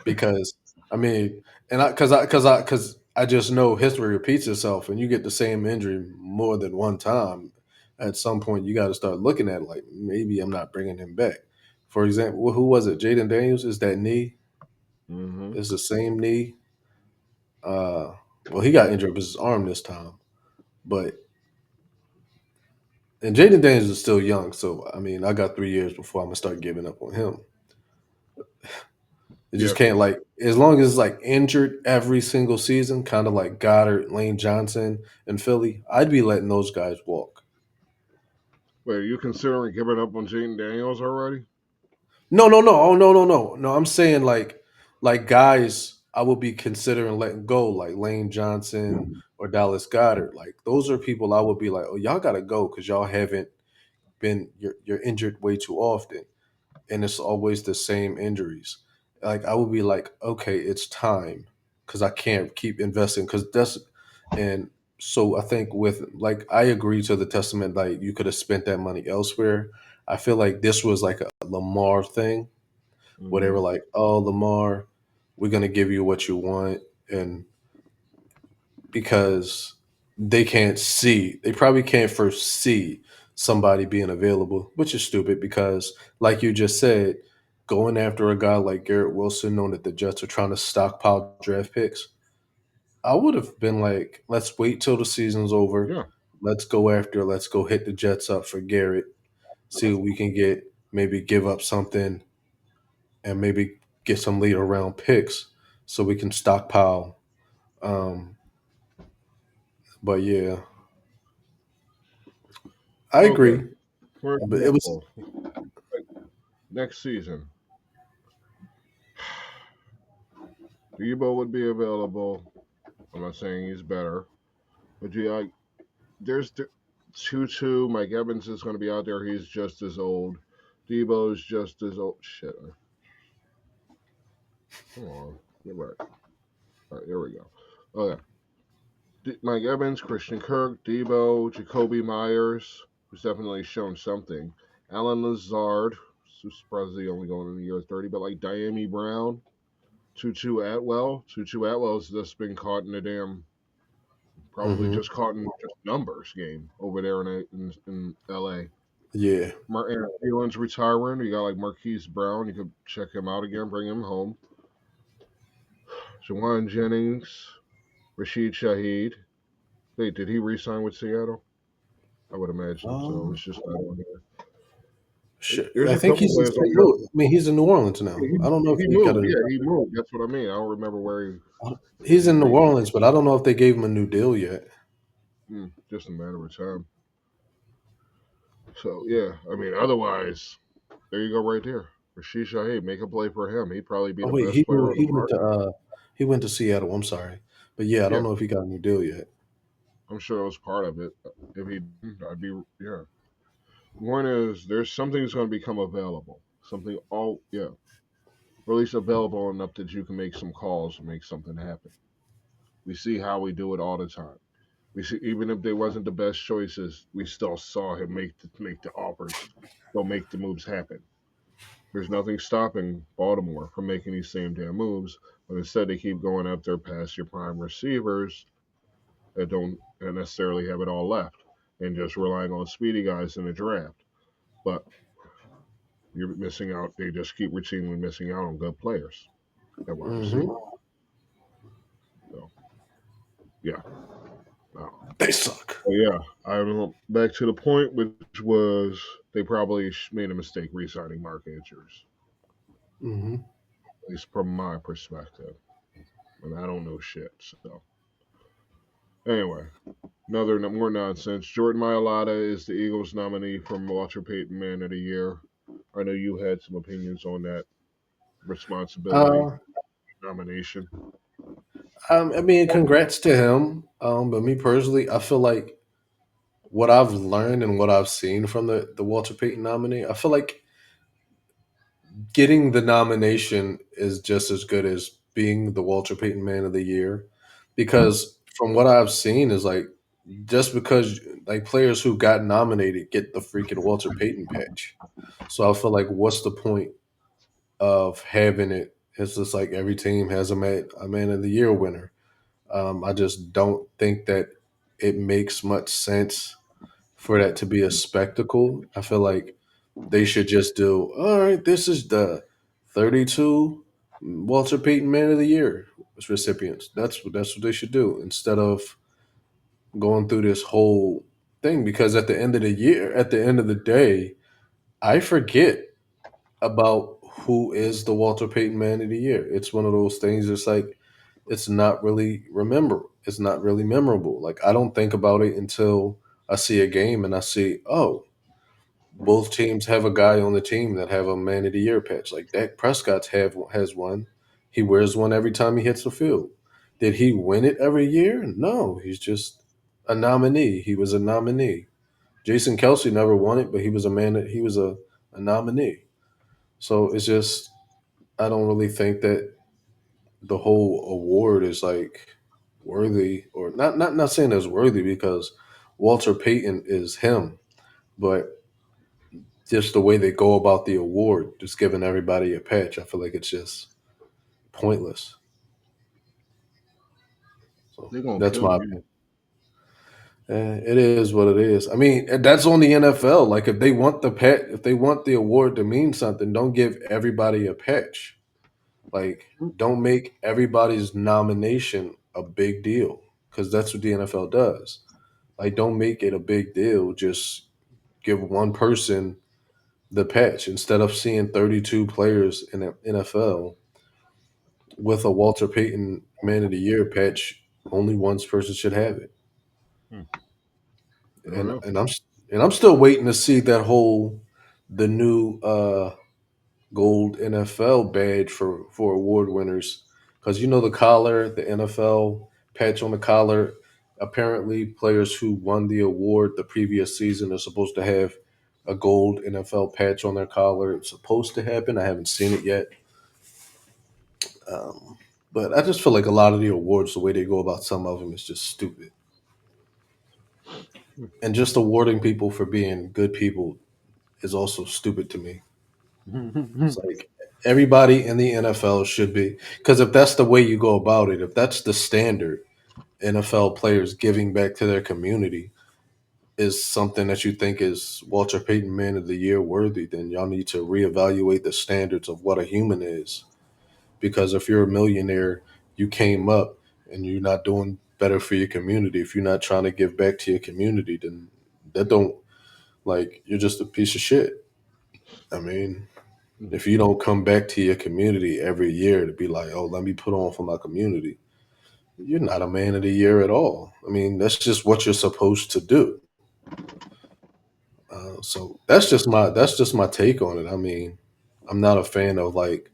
Because I mean, and because I just know history repeats itself, and you get the same injury more than one time. At some point, you got to start looking at it like maybe I'm not bringing him back. For example, who was it? Jaden Daniels is that knee? Hmm. Is the same knee? Uh, well, he got injured with his arm this time, but and Jaden Daniels is still young, so I mean, I got 3 years before I'm gonna start giving up on him. It Yeah. just can't like as long as it's like injured every single season, kind of like Goddard, Lane Johnson, and Philly. I'd be letting those guys walk. Wait, are you considering giving up on Jaden Daniels already? No, no, no, oh no, no, no, no. I'm saying like guys I would be considering letting go, like Lane Johnson or Dallas Goddard. Like those are people I would be like, oh y'all gotta go because y'all haven't been you're injured way too often. and it's always the same injuries. Like I would be like, okay, it's time because I can't keep investing because that's and so I think with like I agree to the testament like you could have spent that money elsewhere. I feel like this was like a Lamar thing where they Hmm. were like, oh Lamar, we're gonna give you what you want and because they can't see. They probably can't foresee somebody being available, which is stupid because, like you just said, going after a guy like Garrett Wilson, knowing that the Jets are trying to stockpile draft picks, I would have been like, let's wait till the season's over. Yeah. Let's go hit the Jets up for Garrett, see what we can get, maybe give up something and maybe get some later round picks so we can stockpile. Um, but yeah, I Okay. agree. For But it was example, next season, Debo would be available. I'm not saying he's better, but there's Tutu. Mike Evans is going to be out there. He's just as old. Debo's just as old. Shit. Come on. You're right. All right, here we go. Okay. Mike Evans, Christian Kirk, Debo, Jacoby Myers, who's definitely shown something. Alan Lazard, who's surprisingly only going in the year 30, but like Diami Brown, Tutu Atwell. Tutu Atwell's just been caught in a probably hmm just caught in just numbers game over there in LA. yeah. Martin Thielens retiring. You got like Marquise Brown. You could check him out again, bring him home. Jawan Jennings, Rashid Shaheed. Wait, did he re-sign with Seattle? I would imagine so. Um, It's just not on here. shit. There's I a think couple he's in players on St. here. Louis. I mean, he's in New Orleans now. He, I don't know if he he got moved. a. Yeah, he moved. That's what I mean. I don't remember where He's he in New re-signed. Orleans, but I don't know if they gave him a new deal yet. Just a matter of time. So yeah, I mean, otherwise, there you go, right there. Rashid Shaheed, make a play for him. He'd probably be Oh the wait, best player on the market. he went to Seattle. I'm sorry, but yeah, I don't Yeah, know if he got a new deal yet. I'm sure it was part of it. If he didn't, I'd be yeah. One is there's something's going to become available. Something all yeah, or at least available enough that you can make some calls and make something happen. We see how we do it all the time. We see even if they wasn't the best choices, we still saw him make the offers, go make the moves happen. There's nothing stopping Baltimore from making these same damn moves, but instead they keep going up there past your prime receivers that don't necessarily have it all left and just relying on speedy guys in the draft. But you're missing out. They just keep routinely missing out on good players at wide hmm receiver. So yeah, no. They suck. So yeah, I'm back to the point, which was they probably made a mistake re-signing Mark Andrews, hmm at least from my perspective, and I don't know shit. So anyway, another more nonsense. Jordan Mailata is the Eagles nominee for Walter Payton Man of the Year. I know you had some opinions on that responsibility Uh, nomination. I mean, congrats to him. But me personally, I feel like what I've learned and what I've seen from the Walter Payton nominee, I feel like getting the nomination is just as good as being the Walter Payton Man of the Year, because from what I've seen is like just because like players who got nominated get the freaking Walter Payton patch. So I feel like what's the point of having it? It's just like every team has a man of the year winner. I just don't think that it makes much sense for that to be a spectacle. I feel like they should just do, all right, this is the 32 Walter Payton Man of the Year recipients. That's what they should do instead of going through this whole thing because at the end of the year, at the end of the day, I forget about who is the Walter Payton Man of the Year. It's one of those things. It's like it's not really remember. It's not really memorable. Like I don't think about it until I see a game and I see, oh, both teams have a guy on the team that have a Man of the Year patch. Like Dak Prescott has one. He wears one every time he hits the field. Did he win it every year? No, he's just a nominee. He was a nominee. Jason Kelsey never won it, but he was a nominee. So it's just I don't really think that the whole award is like worthy, or not saying it's worthy because Walter Payton is him, but just the way they go about the award, just giving everybody a patch, I feel like it's just pointless. So They're gonna that's kill my you. opinion. It is what it is. I mean, that's on the NFL. Like if they want if they want the award to mean something, don't give everybody a patch. Like don't make everybody's nomination a big deal because that's what the NFL does. Like don't make it a big deal. Just give one person the patch instead of seeing 32 players in the NFL with a Walter Payton Man of the Year patch. Only one person should have it. Hmm. I don't and know. and I'm and I'm still waiting to see the new gold NFL badge for award winners because you know the collar, the NFL patch on the collar. Apparently, players who won the award the previous season are supposed to have a gold NFL patch on their collar. It's supposed to happen. I haven't seen it yet, um, but I just feel like a lot of the awards, the way they go about some of them, is just stupid. And just awarding people for being good people is also stupid to me. It's like everybody in the NFL should be, because if that's the way you go about it, if that's the standard, NFL players giving back to their community is something that you think is Walter Payton Man of the Year worthy, then y'all need to reevaluate the standards of what a human is. Because if you're a millionaire, you came up and you're not doing better for your community. If you're not trying to give back to your community, then that don't like you're just a piece of shit. I mean, if you don't come back to your community every year to be like, oh, let me put on for my community, you're not a man of the year at all. I mean, that's just what you're supposed to do. So that's just my take on it. I mean, I'm not a fan of like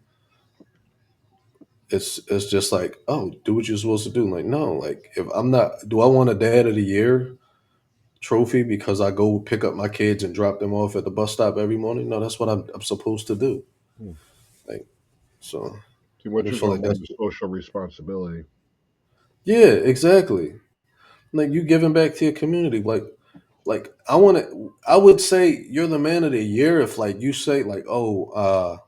it's just like, oh, do what you're supposed to do. Like, no, like if I'm not, do I want a dad of the year trophy because I go pick up my kids and drop them off at the bus stop every morning? No, that's what I'm supposed to do. Hmm. Like, so See, I what just you're feel talking like about that's is social responsibility. yeah, exactly. Like you giving back to your community. Like I want to. I would say you're the man of the year if like you say like, oh,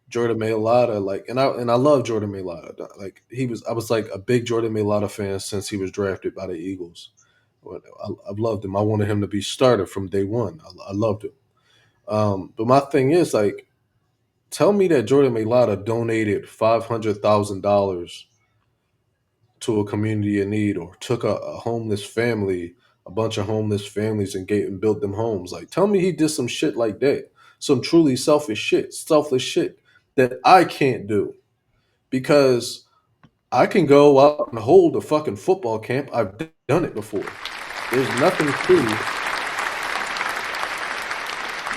Jordan Mailata, like, and I love Jordan Mailata. Like I was like a big Jordan Mailata fan since he was drafted by the Eagles. I've loved him. I wanted him to be starter from day one. I loved him. But my thing is like, tell me that Jordan Mailata donated $500,000 to a community in need, or took a homeless family, a bunch of homeless families, and gave and built them homes. Like, tell me he did some shit like that, some truly selfless shit that I can't do because I can go out and hold a fucking football camp. I've done it before. There's nothing to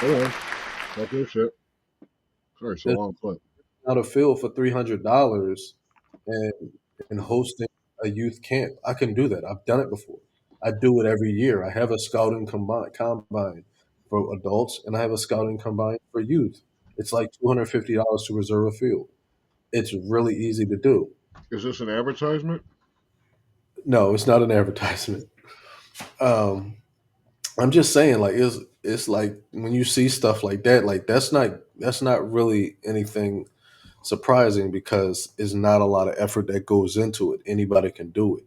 Hold on. Talk your shit. Sorry, it's a there's long clip. not a field for $300 and hosting a youth camp. I can do that. I've done it before. I do it every year. I have a scouting combine for adults, and I have a scouting combine for youth. It's like $250 to reserve a field. It's really easy to do. Is this an advertisement? No, it's not an advertisement. Um, I'm just saying, like, it's like when you see stuff like that, like that's not really anything surprising because it's not a lot of effort that goes into it. Anybody can do it.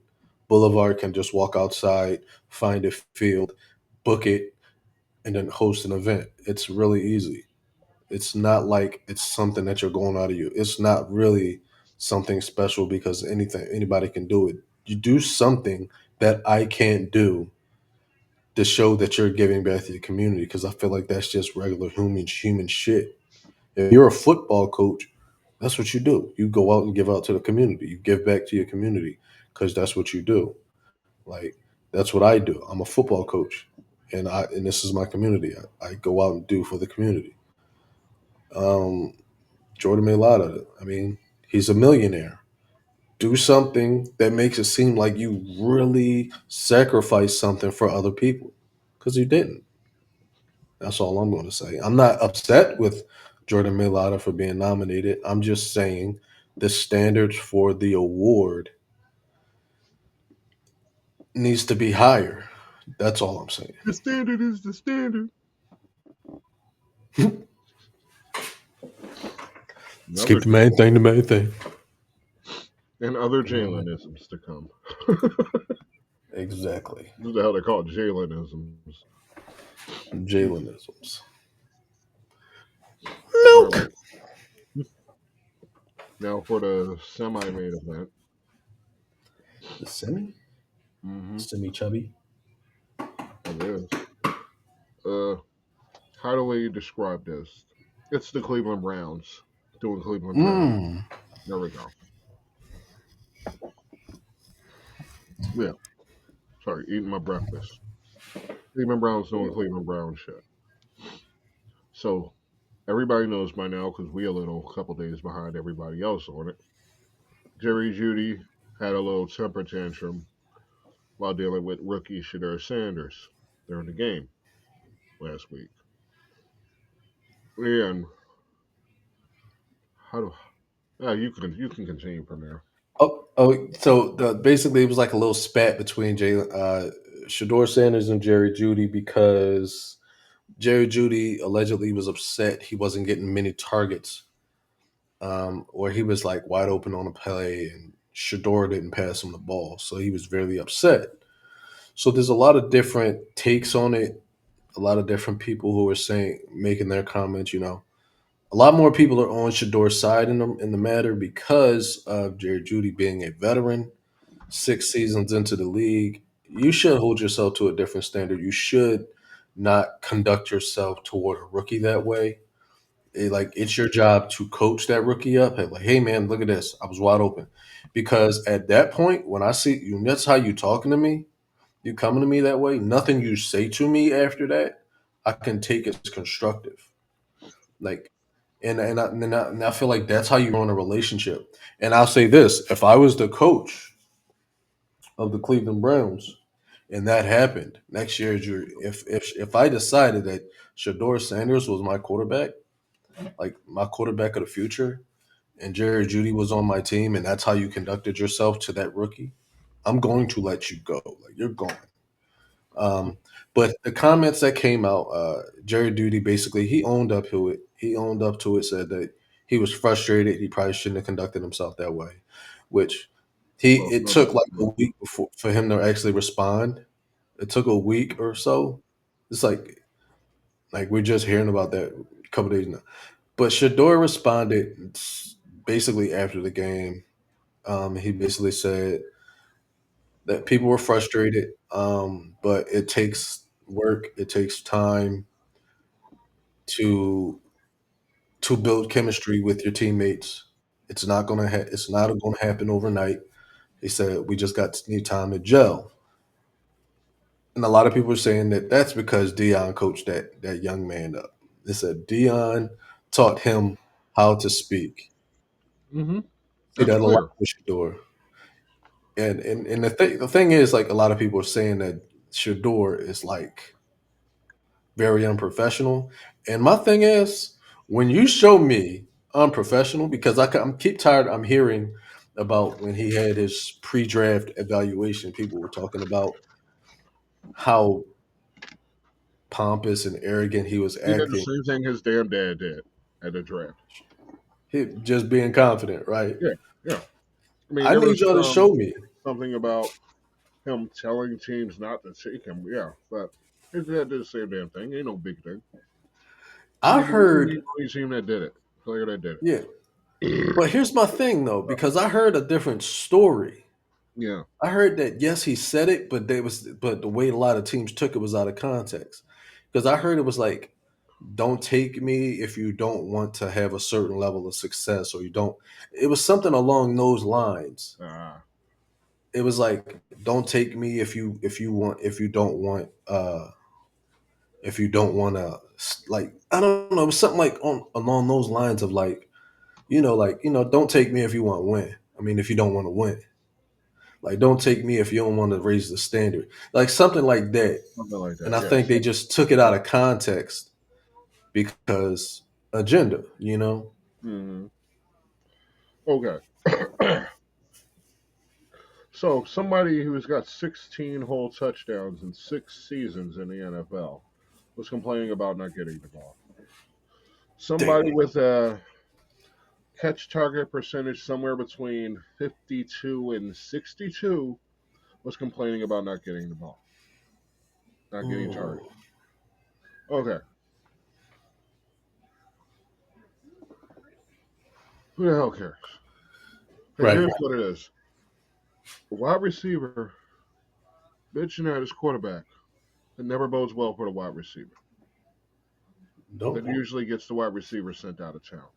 Boulevard can just walk outside, find a field, book it, and then host an event. It's really easy. It's not like it's something that you're going out of you. It's not really something special because anybody can do it. You do something that I can't do to show that you're giving back to the community because I feel like that's just regular human shit. If you're a football coach, that's what you do. You go out and give out to the community. You give back to your community because that's what you do. Like that's what I do. I'm a football coach, and this is my community. I go out and do for the community. Um, Jordan Mailata. I mean, he's a millionaire. Do something that makes it seem like you really sacrificed something for other people, because you didn't. That's all I'm going to say. I'm not upset with Jordan Mailata for being nominated. I'm just saying the standards for the award needs to be higher. That's all I'm saying. The standard is the standard. Let's Another keep the main thing the main thing. and other Jalenisms to come. Exactly. What the hell they call it? Jalenisms. Jalenisms. All Milk. right. Now for the semi-main event. The semi? Mm-hmm. Semi chubby. It is. Uh, how do we describe this? It's the Cleveland Browns doing Cleveland Browns. Mmm. There we go. Yeah. Sorry, eating my breakfast. Cleveland Browns doing Cleveland Brown shit. So everybody knows by now because we a couple days behind everybody else on it. Jeudy had a little temper tantrum while dealing with rookie Shedeur Sanders during the game last week. And how do you can continue from there. So basically, it was like a little spat between Shador Sanders and Jerry Judy because Jerry Judy allegedly was upset he wasn't getting many targets, or he was like wide open on a play, and Shador didn't pass him the ball, so he was very upset. So there's a lot of different takes on it, a lot of different people who are saying making their comments. A lot more people are on Shador's side in the matter because of Jerry Judy being a veteran, 6 seasons into the league. You should hold yourself to a different standard. You should not conduct yourself toward a rookie that way. It's your job to coach that rookie up. Hey man, look at this. I was wide open. Because at that point, when I see you, that's how you talking to me. You coming to me that way. Nothing you say to me after that, I can take as constructive. Like, and I feel like that's how you run a relationship. And I'll say this: if I was the coach of the Cleveland Browns, and that happened next year, if I decided that Shador Sanders was my quarterback, like my quarterback of the future, and Jerry Judy was on my team, and that's how you conducted yourself to that rookie, I'm going to let you go. Like you're gone. Um, but the comments that came out, Jerry Judy basically he owned up to it. He owned up to it, said that he was frustrated. He probably shouldn't have conducted himself that way, which Well, it no took doubt. like a week for him to actually respond. It took a week or so. It's like we're just hearing about that a couple days now. But Shador responded basically after the game. He basically said that people were frustrated, but it takes work, it takes time to build chemistry with your teammates. It's not gonna happen overnight. He said we just got to need time to gel. And a lot of people are saying that that's because Dion coached that young man up. They said Dion taught him how to speak. Mm-hmm. See That's that a lot clear. with Shador. And the thing is, like a lot of people are saying that Shador is like very unprofessional. And my thing is, when you show me unprofessional, because I'm keep tired, I'm hearing about when he had his pre-draft evaluation, people were talking about how pompous and arrogant he was He did the acting. same thing his damn dad did at the draft. He just being confident, right? Yeah, yeah. I mean, I there need was y'all to show me. something about him telling teams not to take him. Yeah, but his dad did the same damn thing. Ain't no big thing. I We need heard, a team that did it. Player that did yeah, it. but here's my thing though, because I heard a different story. Yeah. I heard that yes, he said it, but the way a lot of teams took it was out of context. Because I heard it was like, don't take me if you don't want to have a certain level of success, or you don't. It was something along those lines. Ah. It was like, don't take me if you don't want to, like, I don't know, it was something like on along those lines of like, don't take me if you want to win. I mean, if you don't want to win. Like, don't take me if you don't want to raise the standard. Like something like that. Something like And that. I think Yes. they just took it out of context because agenda, you know? Hmm. Okay. So somebody who's got 16 whole touchdowns in 6 seasons in the NFL was complaining about not getting the ball. Somebody Damn. with a catch target percentage somewhere between 52 and 62 was complaining about not getting the ball, not getting Ooh. targeted. Okay. Who the hell cares? Hey, Right. here's what it is. A wide receiver bitching at his quarterback. It never bodes well for the wide receiver. That No. usually gets the wide receiver sent out of town.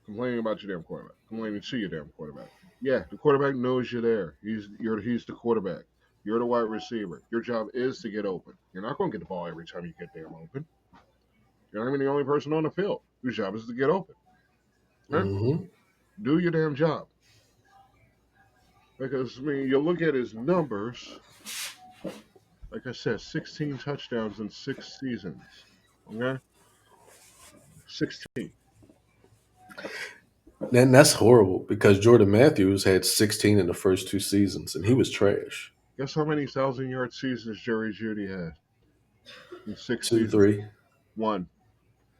Complaining about your damn quarterback. Complaining to your damn quarterback. Yeah, the quarterback knows you're there. He's the quarterback. You're the wide receiver. Your job is to get open. You're not going to get the ball every time you get damn open. You're not even the only person on the field. Your job is to get open. Right? Mm-hmm. Do your damn job. Because I mean, you look at his numbers. Like I said, 16 touchdowns in 6 seasons. Okay, 16. And that's horrible because Jordan Matthews had 16 in the first 2 seasons and he was trash. Guess how many 1,000-yard seasons Jeudy had in 6 Two, seasons? three, One.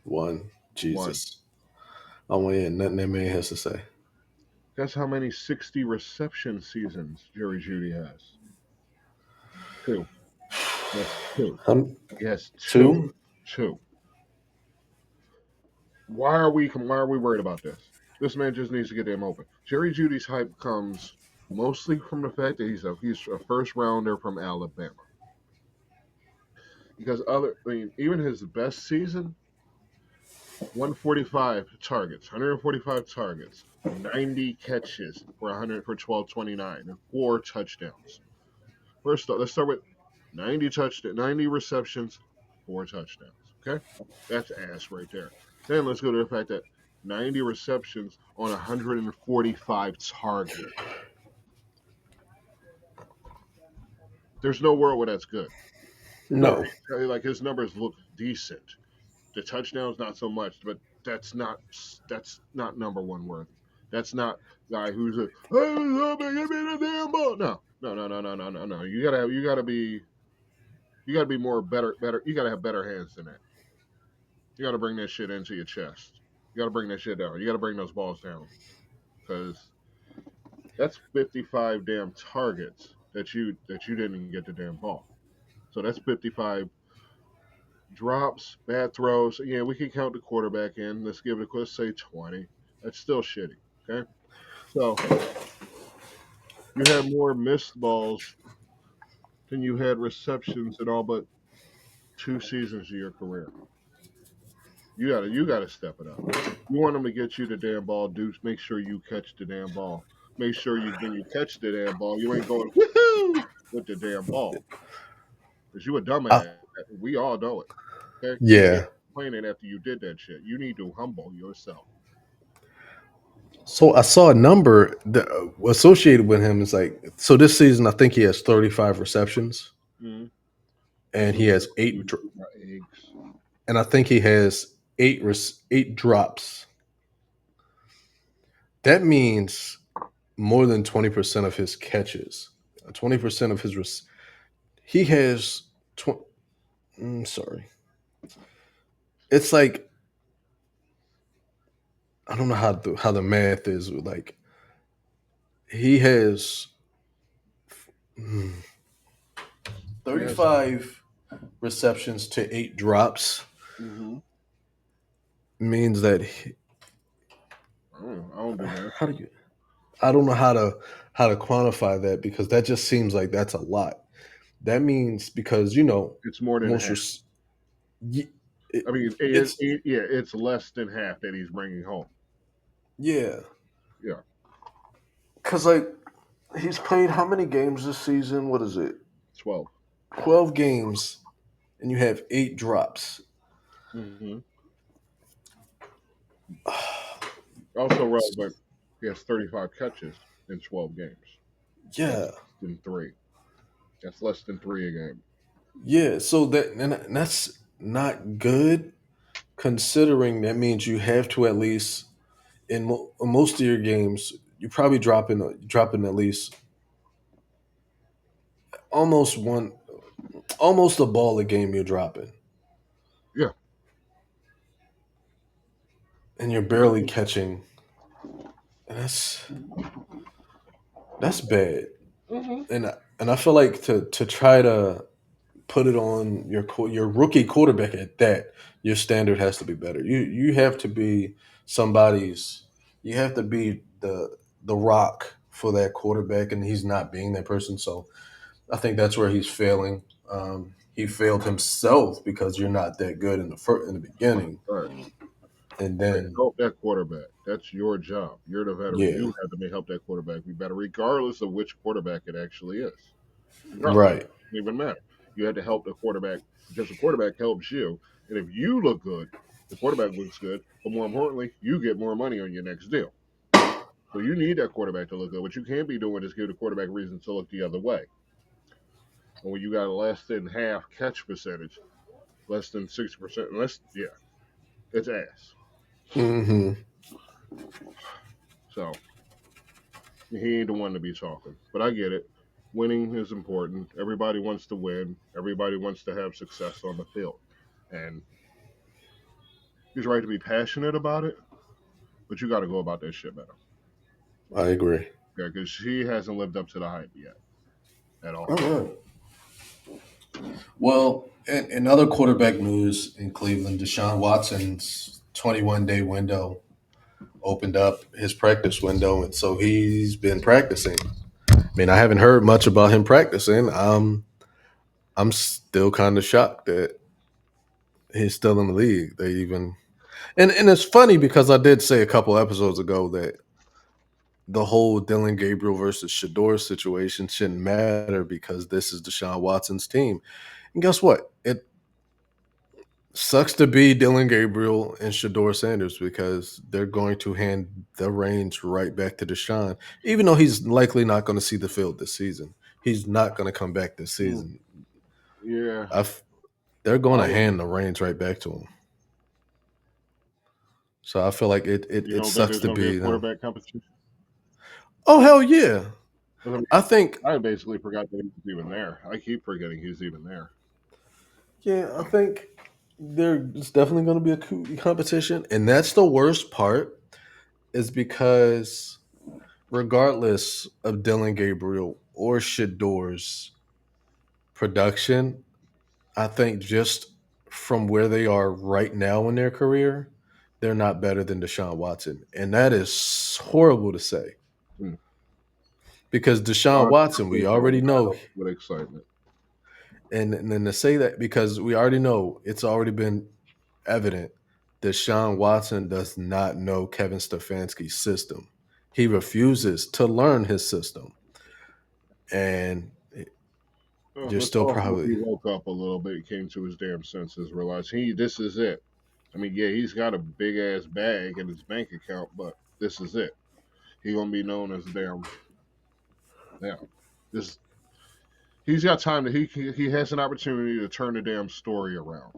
one. One. Jesus. I want to hear nothing that man has to say. Guess how many 60 reception seasons Jeudy has? Two. Yes, two. Yes, two. Two? Two. Why are we worried about this? This man just needs to get him open. Jeudy's hype comes mostly from the fact that he's a first rounder from Alabama. Because even his best season, 145 targets, 145 targets, 90 catches for 1229 and 4 touchdowns. First, let's start with 90 receptions, 4 touchdowns. Okay, that's ass right there. Then let's go to the fact that 90 receptions on 145 targets. There's no world where that's good. No, No. like his numbers look decent. The touchdowns, not so much, but that's not number one worthy. That's not guy who's a hey, give me the damn ball. No. You gotta be more better. You gotta have better hands than that. You gotta bring that shit into your chest. You gotta bring that shit down. You gotta bring those balls down because that's 55 damn targets that you didn't get the damn ball. So that's 55 drops, bad throws. Yeah, we can count the quarterback in. Let's say 20. That's still shitty. Okay. So you had more missed balls than you had receptions in all but 2 seasons of your career. You gotta step it up. You want them to get you the damn ball, dude. Make sure you catch the damn ball. Make sure when you catch the damn ball, you ain't going woohoo with the damn ball. Because you a I, dumbass. We all know it. Okay? You can't yeah. complain after you did that shit. You need to humble yourself. So I saw a number that associated with him is like, so this season, I think he has 35 receptions Mm-hmm. and he Lose has my eggs. and I think he has eight drops. That means more than 20% of his catches, 20% of his he has 20. Sorry, it's like I don't know how the math is. Like he has mm, Yes. 35 receptions to 8 drops Mm-hmm. means that I don't do that. how do you I don't know how to quantify that because that just seems like that's a lot. That means because It's more than most half. y- it, I mean, it's yeah, it's less than half that he's bringing home. yeah, Yeah, because like he's played how many games this season? What is it? 12. 12 games, and you have 8 drops. Mm-hmm. Also relevant, he has 35 catches in 12 games. That's Yeah, less than three. That's less than three a game. yeah. So that and that's not good, considering that means you have to at least in most of your games you probably dropping at least almost one almost a ball a game you're dropping, Yeah. and you're barely catching. And that's bad. Mm-hmm. And I feel like to try to put it on your rookie quarterback at that, your standard has to be better. You have to be somebody's. You have to be the rock for that quarterback, and he's not being that person. So I think that's where he's failing. He failed himself because you're not that good in the beginning, All right. and Like, then help that quarterback. That's your job. You're the veteran. yeah, You have to help that quarterback be better, regardless of which quarterback it actually is. Regardless, right. it doesn't even matter. You have to help the quarterback because the quarterback helps you. And if you look good, the quarterback looks good. But more importantly, you get more money on your next deal. So you need that quarterback to look good. What you can't be doing is give the quarterback reason to look the other way. And when you got a less than half catch percentage, less than 60%, yeah, it's ass. Hmm. So he ain't the one to be talking. But I get it. Winning is important. Everybody wants to win. Everybody wants to have success on the field. And he's right to be passionate about it, but you got to go about that shit better. I agree. Yeah, because he hasn't lived up to the hype yet at All all. right. Well, in other quarterback news in Cleveland, Deshaun Watson's 21-day window opened up his practice window, and so he's been practicing. I mean, I haven't heard much about him practicing. I'm still kind of shocked that he's still in the league. They even and it's funny because I did say a couple episodes ago that the whole Dylan Gabriel versus Shedeur situation shouldn't matter because this is Deshaun Watson's team. And guess what? It sucks to be Dylan Gabriel and Shador Sanders because they're going to hand the reins right back to Deshaun, even though he's likely not going to see the field this season. He's not going to come back this Hmm. season. Yeah, They're going I to would. hand the reins right back to him. So I feel like You it don't think sucks there's to going to be a be them. quarterback competition? Oh hell yeah! 'Cause, I mean, I think I basically forgot that he was even there. I keep forgetting he's even there. I think there's definitely going to be a competition, and that's the worst part is because regardless of Dylan Gabriel or Shador's production, I think just from where they are right now in their career, they're not better than Deshaun Watson. And that is horrible to say Hmm. because Deshaun I Watson, we think that would already know, help with excitement. and then to say that because we already know it's already been evident Deshaun Watson does not know Kevin Stefanski's system. He refuses to learn his system. And you're Let's still hope he probably woke up a little bit, came to his damn senses, realized this is it. I mean, yeah, he's got a big ass bag in his bank account, but this is it. He gonna be known as damn. This he's got time to he has an opportunity to turn the damn story around.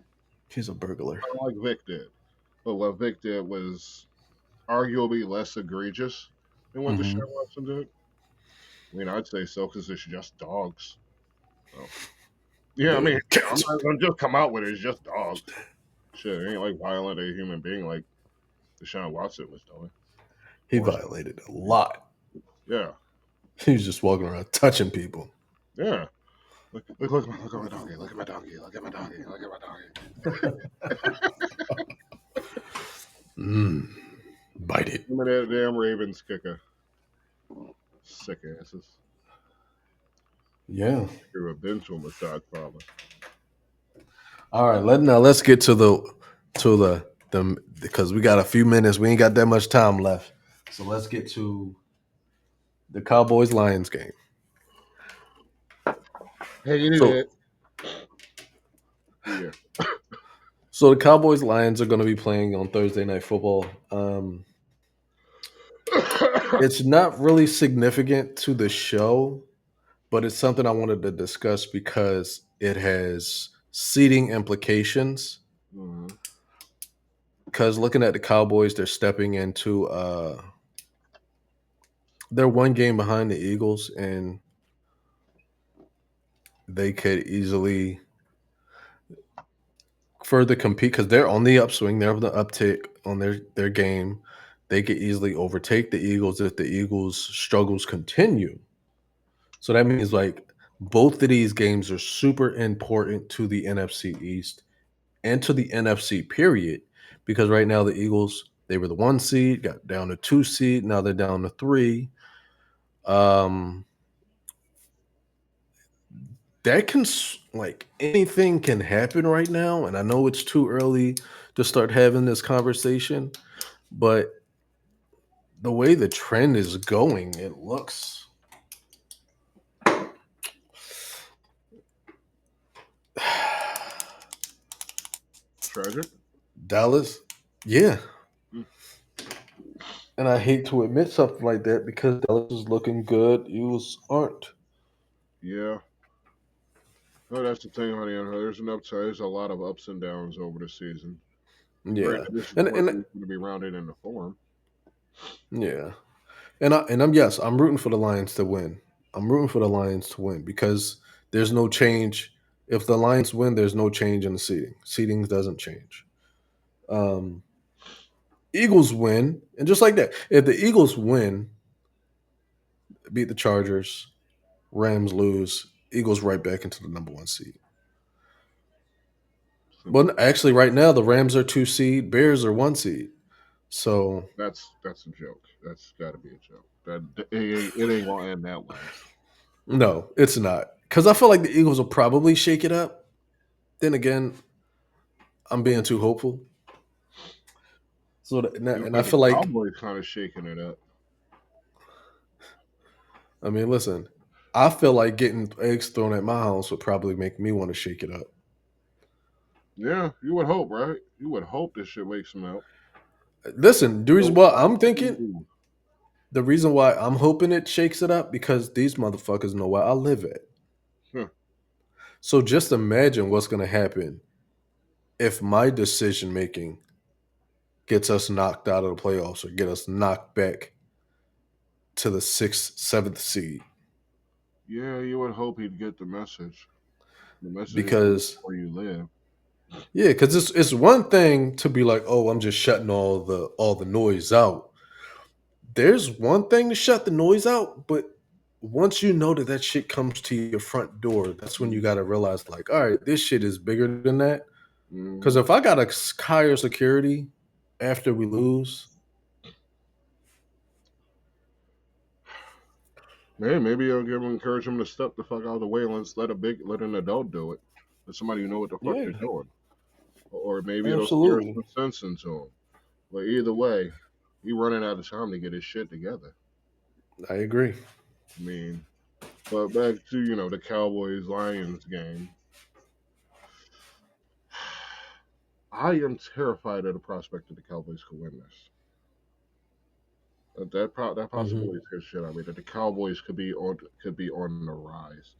he's a burglar. Kind of like Vic did, but what Vic did was arguably less egregious than what Hmm. Deshaun Watson did. I mean, I'd say so because it's just dogs. So, yeah, I Yeah. mean, I'm not gonna just come out with it. It's just dogs. Shit, it ain't like violent a human being like Deshaun Watson was doing. He Or violated a lot. yeah, He was just walking around touching people. yeah. Look at my doggy. Look at my doggy. Look at my doggy. Look at my doggy. Mm, bite it. Him and that damn Ravens kicker. Sick asses. Yeah. You have been to a massage parlor. All right. Let's get to the because we got a few minutes. We ain't got that much time left. So let's get to the Cowboys Lions game. Hated So it. Yeah. so the Cowboys Lions are going to be playing on Thursday Night Football. It's not really significant to the show, but it's something I wanted to discuss because it has seating implications. Mhm. because looking at the Cowboys, they're stepping into they're one game behind the Eagles, and they could easily further compete because they're on the upswing. They're on the uptick on their game. They could easily overtake the Eagles if the Eagles' struggles continue. So that means like both of these games are super important to the NFC East and to the NFC period because right now the Eagles they were the 1 seed, got down to 2 seed, now they're down to 3. Um, that can like anything can happen right now, and I know it's too early to start having this conversation, but the way the trend is going, it looks Tragic. Dallas, yeah. Mm. And I hate to admit something like that because Dallas is looking good. Eagles aren't. Yeah. No, that's the thing, honey. There's an upside. There's a lot of ups and downs over the season. Yeah, Granted, this is and more and going to be rounded into form. yeah, I'm rooting for the Lions to win. I'm rooting for the Lions to win because there's no change. If the Lions win, there's no change in the seating. Seating doesn't change. Um, Eagles win, and just like that, if the Eagles win, beat the Chargers, Rams lose, Eagles right back into the number 1 seed. Simple. Well, actually, right now the Rams are 2 seed, Bears are 1 seed. So That's a joke. That's got to be a joke. It ain't gonna end that way. no, it's not because I feel like the Eagles will probably shake it up. Then again, I'm being too hopeful. So Seems and I like the feel like Cowboys kind of shaking it up. I mean, listen, I feel like getting eggs thrown at my house would probably make me want to shake it up. Yeah, you would hope, right? You would hope this shit wakes them up. Listen, So the reason why I'm hoping it shakes it up because these motherfuckers know where I live at. huh, So just imagine what's going to happen if my decision making gets us knocked out of the playoffs or get us knocked back to the 6th, 7th seed. yeah, you would hope he'd get the message. The message is Because where you live. yeah, because it's one thing to be like, oh, I'm just shutting all the noise out. There's one thing to shut the noise out, but once you know that that shit comes to your front door, that's when you got to realize, like, all right, this shit is bigger than that. Because Mm-hmm. if I got a higher security after we lose, Hey, maybe I'll encourage him to step the fuck out of the way and let an adult do it. Let somebody who know what the fuck yeah, they're doing. Or maybe it'll scare absolutely, some sense into him. But either way, he running out of time to get his shit together. I agree. I mean, but back to the Cowboys Lions game. I am terrified of the prospect that the Cowboys could win this. That Hmm. possibility scares shit out of me. That the Cowboys could be on the rise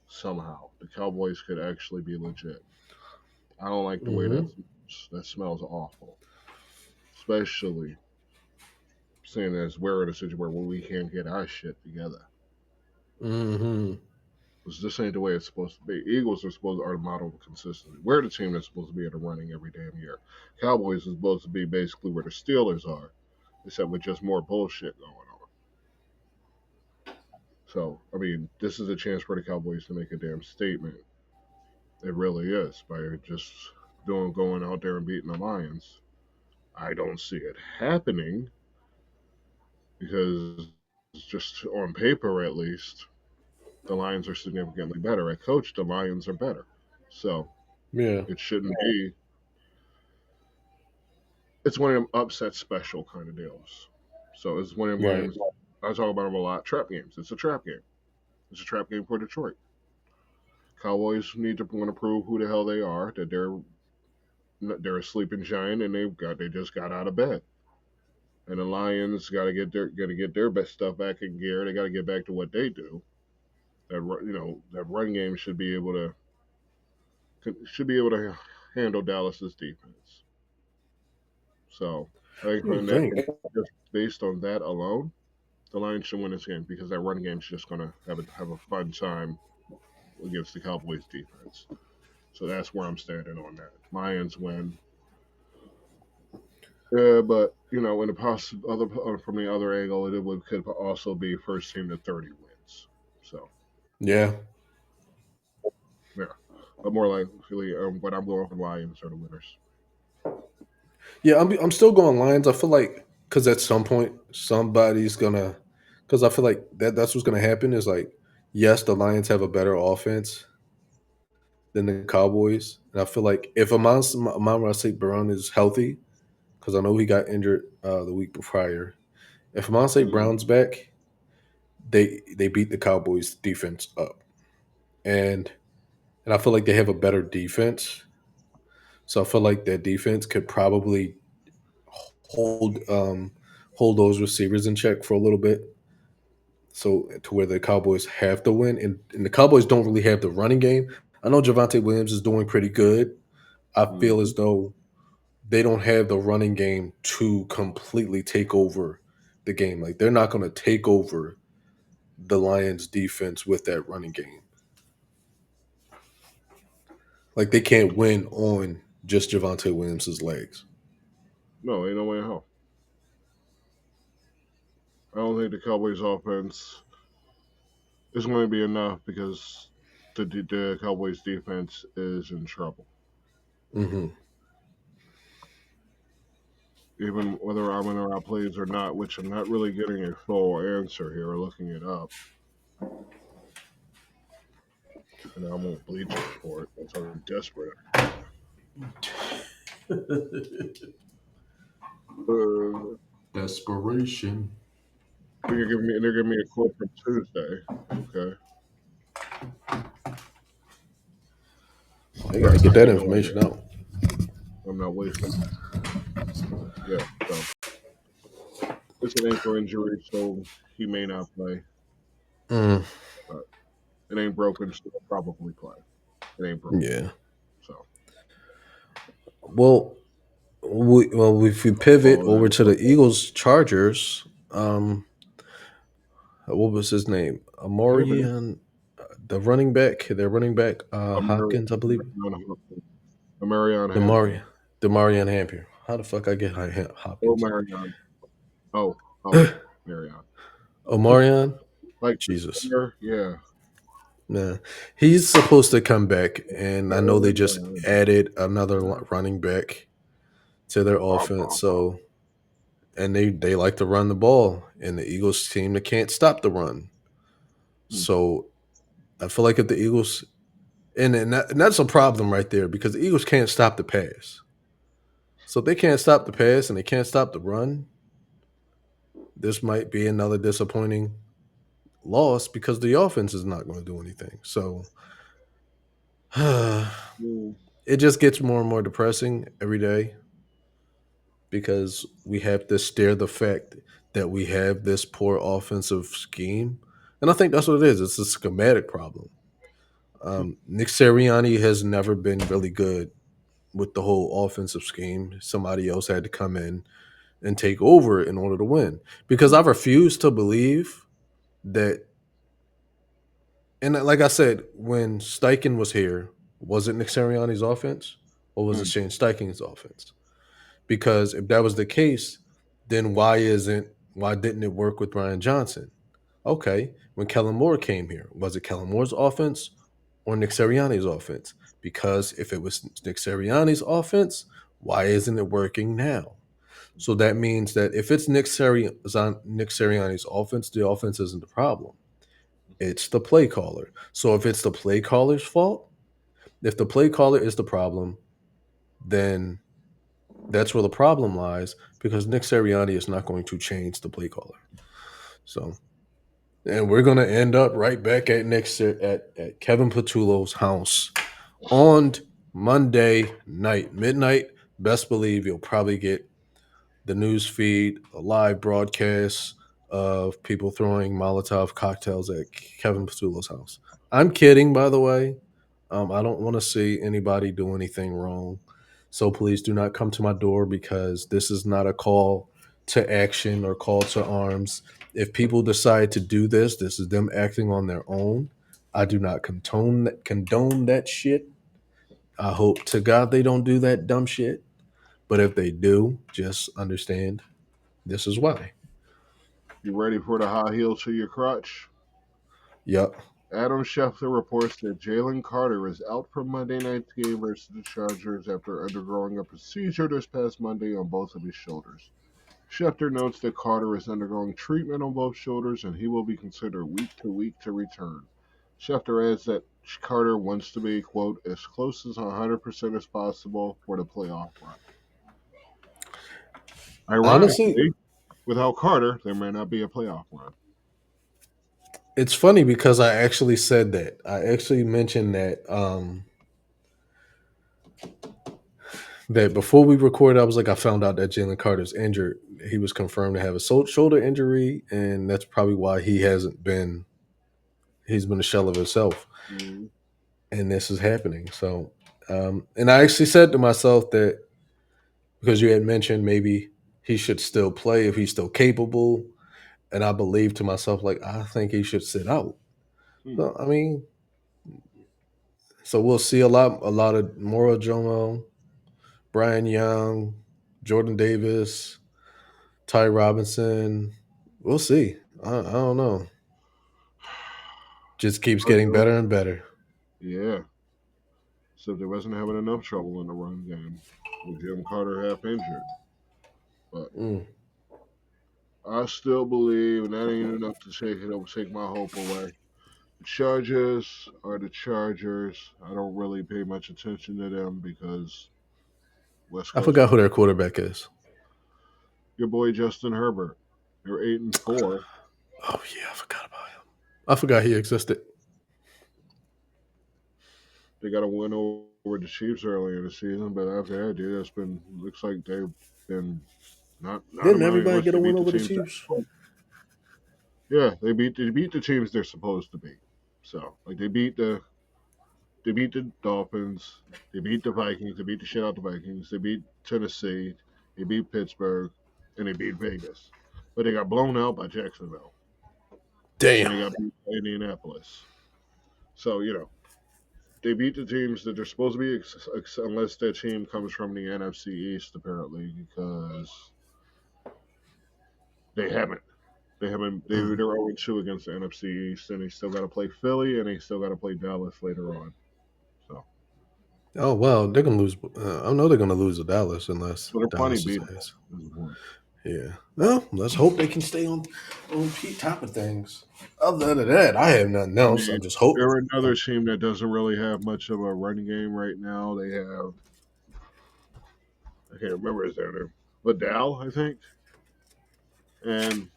somehow. The Cowboys could actually be legit. I don't like the way that Hmm. smells. That smells awful, especially seeing as we're in a situation where we can't get our shit together. Hmm. Because this ain't the way it's supposed to be. Eagles are the model of consistency. We're the team that's supposed to be in the running every damn year. Cowboys is supposed to be basically where the Steelers are, except with just more bullshit going on. So, I mean, this is a chance for the Cowboys to make a damn statement. It really is by just going out there and beating the Lions. I don't see it happening because just on paper at least, the Lions are significantly better. At coach, the Lions are better. So Yeah, it shouldn't be. It's one of them upset special kind of deals. So it's one of them right. games. I talk about them a lot. Trap games. It's a trap game. It's a trap game for Detroit. Cowboys need to want to prove who the hell they are. That they're a sleeping giant and they just got out of bed. And the Lions got to get their best stuff back in gear. They got to get back to what they do. That run game should be able to handle Dallas's defense. So I think What do you from that, think? just based on that alone, the Lions should win this game because that run game's just going to have a fun time against the Cowboys defense. So that's where I'm standing on that. Lions win. Yeah, but in the other from the other angle, could also be first team to 30 wins. So Yeah. yeah, but more likely, but I'm going for Lions are the winners. Yeah, I'm still going Lions. I feel like because at some point somebody's gonna, because I feel like that's what's gonna happen is like, yes, the Lions have a better offense than the Cowboys, and I feel like if Amon St. Brown is healthy, because I know he got injured the week prior. If Amon St. Mm, Brown's back, they beat the Cowboys defense up, and and I feel like they have a better defense. So I feel like that defense could probably hold hold those receivers in check for a little bit. So to where the Cowboys have to win, and the Cowboys don't really have the running game. I know Javante Williams is doing pretty good. I feel mm. as though they don't have the running game to completely take over the game. Like they're not going to take over the Lions defense with that running game. Like they can't win on just Javante Williams's legs. No, ain't no way in hell. I don't think the Cowboys offense is going to be enough because the Cowboys defense is in trouble. Hmm. Even whether I'm in or out plays or not, which I'm not really getting a full answer here, looking it up, and I won't Bleacher Report. That's how desperate. Desperation. They're giving me a quote from Tuesday. Okay, They but gotta I get that have no idea. information out. I'm not wasting. Yeah, so it's an ankle injury, so he may not play. Mm, But it ain't broken, so he'll probably play. It ain't broken, yeah. so Well, if we pivot follow over them. to the Eagles Chargers, what was his name? Amorian, the running back, their running back, Hopkins, I believe. Marion Hampton. Demari, Demarion Hampton. How the fuck I get Oh, Hopkins? Marion. Oh, Marion. Omarion? Like the Jesus. singer, yeah. Nah. He's supposed to come back, and I know they just Marion. added another running back to their Bum, offense. bum, bum. So, and they like to run the ball, and the Eagles team that can't stop the run. Hmm. So I feel like if the Eagles, and that's a problem right there because the Eagles can't stop the pass. So if they can't stop the pass and they can't stop the run, this might be another disappointing loss because the offense is not going to do anything. So Hmm. it just gets more and more depressing every day because we have to stare the fact that we have this poor offensive scheme. And I think that's what it is. It's a schematic problem. Nick Sirianni has never been really good with the whole offensive scheme. Somebody else had to come in and take over in order to win. Because I refuse to believe that. And like I said, when Steichen was here, was it Nick Sirianni's offense or was it Hmm. Shane Steichen's offense? Because if that was the case, then why didn't it work with Brian Johnson? Okay, when Kellen Moore came here, was it Kellen Moore's offense or Nick Sirianni's offense? Because if it was Nick Sirianni's offense, why isn't it working now? So that means that if it's Nick Sirianni's offense, the offense isn't the problem. It's the play caller. So if it's the play caller's fault, if the play caller is the problem, then that's where the problem lies because Nick Sirianni is not going to change the play caller. So, and we're going to end up right back at Kevin Patullo's house on Monday night, midnight. Best believe you'll probably get the news feed, a live broadcast of people throwing Molotov cocktails at Kevin Patullo's house. I'm kidding, by the way. I don't want to see anybody do anything wrong. So please do not come to my door because this is not a call to action or call to arms. If people decide to do this, this is them acting on their own. I do not condone that shit. I hope to God they don't do that dumb shit. But if they do, just understand this is why. You ready for the high heel to your crotch? Yep. Adam Schefter reports that Jalen Carter is out for Monday night's game versus the Chargers after undergoing a procedure this past Monday on both of his shoulders. Schefter notes that Carter is undergoing treatment on both shoulders and he will be considered week to week to return. Schefter adds that Carter wants to be, quote, as close as 100% as possible for the playoff run. Honestly, Ironically, without Carter, there may not be a playoff run. it's funny because I actually said that. I actually mentioned that before we recorded, I was like, I found out that Jalen Carter's injured. He was confirmed to have a shoulder injury, and that's probably why he hasn't been. He's been a shell of himself, Mm-hmm. and this is happening. So, and I actually said to myself that because you had mentioned maybe he should still play if he's still capable, and I believed to myself like I think he should sit out. Hmm. So, I mean, so we'll see a lot of more of Jomo, Brian Young, Jordan Davis, Ty Robinson. We'll see. I don't know. Just keeps getting better and better. Yeah. So they wasn't having enough trouble in the run game with Jim Carter half injured. But Mm. I still believe, and that ain't enough to take my hope away. The Chargers are the Chargers. I don't really pay much attention to them because West I Coast, forgot who their quarterback is. your boy Justin Herbert. They're 8-4. Oh yeah, I forgot about him. I forgot he existed. They got a win over the Chiefs earlier in the season, but after that, dude, it's been looks like they've been not Didn't amounting everybody much. get They a win beat the over the teams. Chiefs? Yeah, they beat the teams they're supposed to beat. So like they beat the Dolphins, they beat the Vikings, they beat the shit out the Vikings, they beat Tennessee, they beat Pittsburgh, and they beat Vegas. But they got blown out by Jacksonville, and Damn. they got beat by Indianapolis. So they beat the teams that they're supposed to be, unless that team comes from the NFC East, apparently, because they haven't. They haven't. They're Mm. 0-2 against the NFC East, and they still got to play Philly, and they still got to play Dallas later on. So, Oh well, they're gonna lose. I know they're gonna lose to Dallas unless so they're plenty Dallas is beatable. ass. Is the point. Yeah. Well, let's hope they can stay on peak top of things. Other than that, I have nothing I else. mean, I'm just hope. they're another team that doesn't really have much of a running game right now. They have, I can't remember his name, Vidal, I think. And,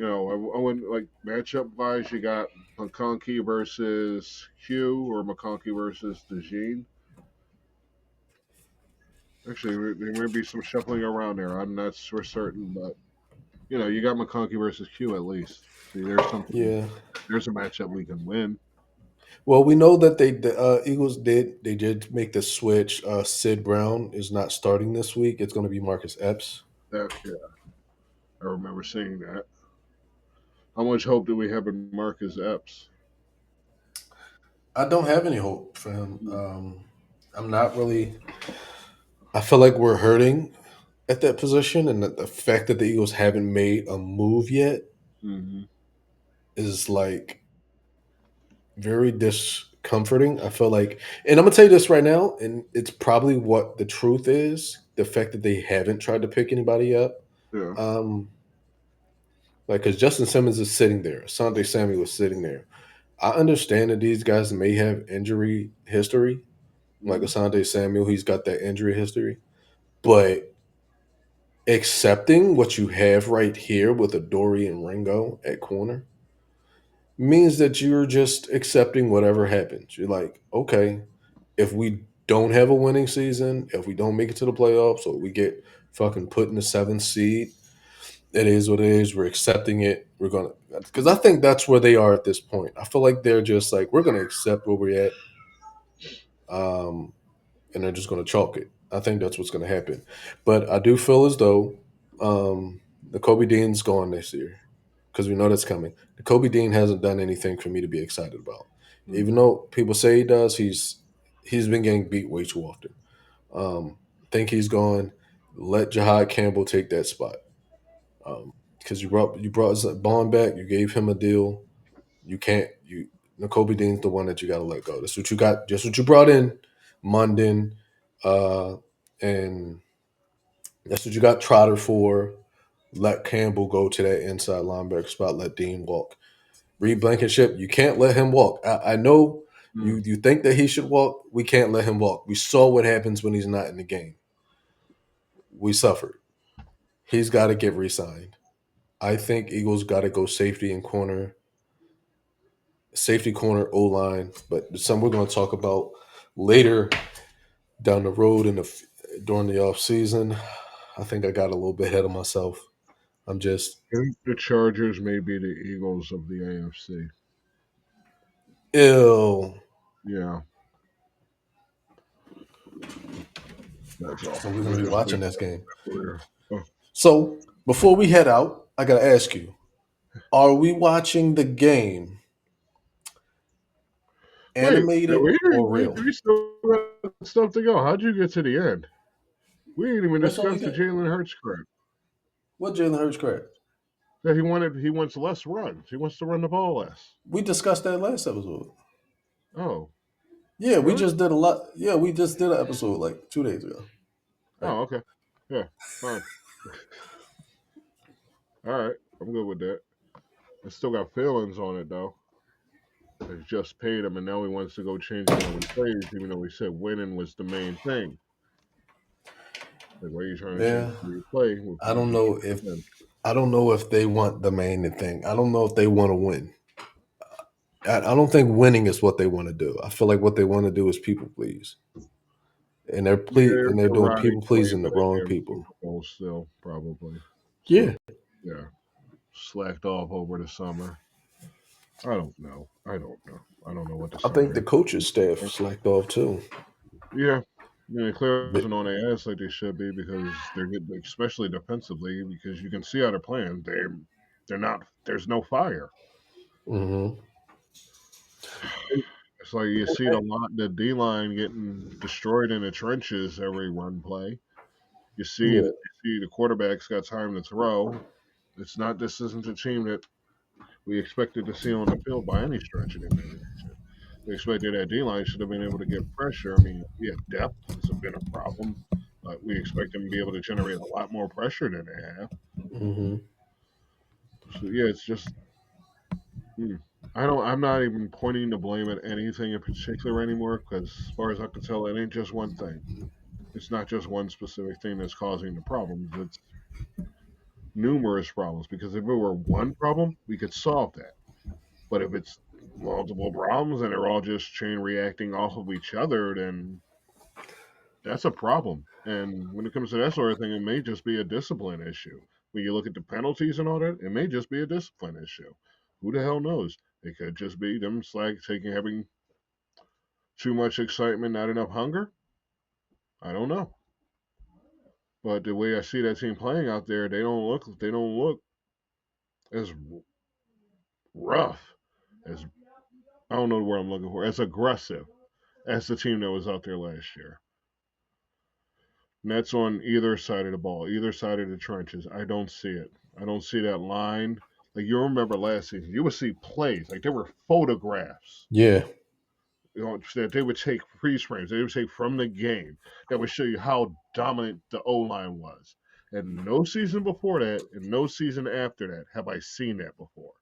I wouldn't like matchup wise, you got McConkey versus Q or McConkey versus DeJean. Actually, there may be some shuffling around there. I'm not for certain, but, you got McConkey versus Q at least. See, there's something, Yeah. there's a matchup we can win. Well, we know that the Eagles did make the switch. Sid Brown is not starting this week. It's going to be Marcus Epps. Yeah, I remember seeing that. How much hope do we have in Marcus Epps? I don't have any hope for him. I'm not really. I feel like we're hurting at that position, and the fact that the Eagles haven't made a move yet Mm-hmm. is like very discomforting. I feel like, and I'm gonna tell you this right now, and it's probably what the truth is: the fact that they haven't tried to pick anybody up. Yeah. Um, like, because Justin Simmons is sitting there, Asante Samuel is sitting there. I understand that these guys may have injury history, like Mm-hmm. Asante Samuel, he's got that injury history, but accepting what you have right here with Adoree and Ringo at corner means that you're just accepting whatever happens. You're like, okay, if we don't have a winning season, if we don't make it to the playoffs, or we get fucking put in the seventh seed, it is what it is. We're accepting it. We're gonna, because I think that's where they are at this point. I feel like they're just like we're gonna accept where we're at, and they're just gonna chalk it. I think that's what's going to happen. But I do feel as though the Kobe Dean's gone this year because we know that's coming. The Kobe Dean hasn't done anything for me to be excited about. Even Hmm. though people say he does, he's been getting beat way too often. Think he's gone. Let Jahad Campbell take that spot because you brought Bond back. You gave him a deal. You can't you. Kobe Dean's the one that you got to let go. That's what you got. Just what you brought in, Munden, uh, and that's what you got Trotter for. Let Campbell go to that inside linebacker spot. Let Dean walk. Reed Blankenship, you can't let him walk. I know you think that he should walk. We can't let him walk. We saw what happens when he's not in the game. We suffered. He's got to get re-signed. I think Eagles got to go safety corner, O line. But some we're going to talk about later down the road during the off season. I think I got a little bit ahead of myself. I'm just I think the Chargers may be the Eagles of the AFC. ill. Yeah, that's all. So we're going We're to be just watching making this that game. clear. Oh, So before we head out, I got to ask you: are we watching the game wait, animated or real? we still got stuff to go. How'd you get to the end? We didn't even That's all we discuss the got. Jalen Hurts crap. What Jalen Hurts crap? That he wants less runs. He wants to run the ball less. We discussed that last episode. Oh, Yeah, we really? just did a lot. Yeah, we just did an episode like 2 days ago. Right. Oh, okay. Yeah, fine. All right, I'm good with that. I still got feelings on it though. I just paid him, and now he wants to go change it over to plays, even though he said winning was the main thing. Like, why are you trying to change Yeah, the way you play if I you don't just know want if to win? I don't know if they want the main thing. I don't know if they want to win. I don't think winning is what they want to do. I feel like what they want to do is people please, Yeah, and they're they're doing riding people away pleasing for the that wrong damn people. Super Bowl still, probably. Yeah, So, yeah, slacked off over the summer. I don't know. I don't know what the I think summer the is. coaches staff slacked off too. Yeah. Yeah, they clearly But, wasn't on their ass like they should be because they're getting, especially defensively, because you can see how they're playing. They're not. There's no fire. mhm. It's like you see the D line getting destroyed in the trenches every run play. Yeah. You see the quarterback's got time to throw. This isn't the team that we expected to see on the field by any stretch of the imagination. We expected that D line should have been able to get pressure. I mean, yeah, depth has been a problem, but we expect them to be able to generate a lot more pressure than they have. Hmm. So yeah, it's just hmm. I'm not even pointing the blame at anything in particular anymore because, as far as I can tell, it ain't just one thing. It's not just one specific thing that's causing the problems. It's numerous problems. Because if it were one problem, we could solve that. But if it's multiple problems and they're all just chain reacting off of each other, then that's a problem. And when it comes to that sort of thing, it may just be a discipline issue. When you look at the penalties and all that, it may just be a discipline issue. Who the hell knows? It could just be them having too much excitement, not enough hunger. I don't know. But the way I see that team playing out there, they don't look as rough as I don't know the word I'm looking for, as aggressive as the team that was out there last year. And that's on either side of the ball, either side of the trenches. I don't see it. I don't see that line. Like you remember last season, you would see plays like there were photographs. Yeah. You know, that they would take freeze frames, they would take from the game that would show you how dominant the O line was. And no season before that, and no season after that, have I seen that before.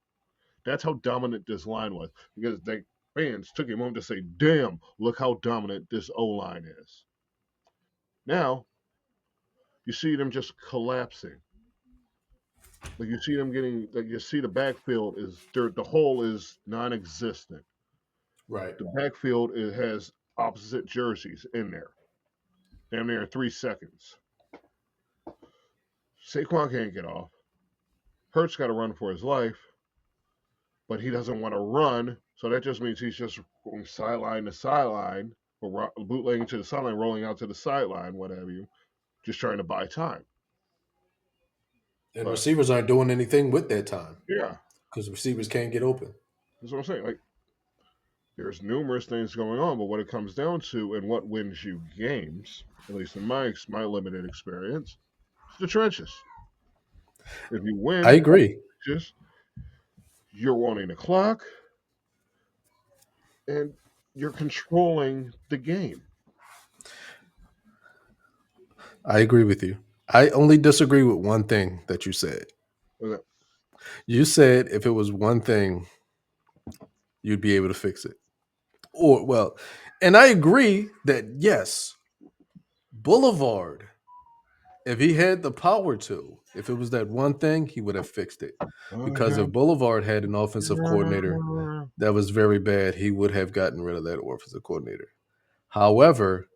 That's how dominant this line was because the fans took a moment to say, "Damn, look how dominant this O line is." Now you see them just collapsing. Like you see them getting, like you see the backfield is there. The hole is non-existent. Right. The backfield it has opposite jerseys in there. Damn near 3 seconds. Saquon can't get off. Hurts got to run for his life, but he doesn't want to run. So that just means he's just going sideline to sideline. or bootlegging to the sideline, rolling out to the sideline, what have you, just trying to buy time. And But receivers aren't doing anything with that time yeah, because receivers can't get open. that's what I'm saying. Like, there's numerous things going on, but what it comes down to and what wins you games, at least in my limited experience, is the trenches. If you I win, agree. just you're wanting the clock and you're controlling the game. I agree with you. I only disagree with one thing that you said. Okay. You said if it was one thing, you'd be able to fix it. Or, well, and I agree that yes, Boulevard, if he had the power to, if it was that one thing, he would have fixed it. Because if Boulevard had an offensive coordinator that was very bad, he would have gotten rid of that offensive coordinator. However,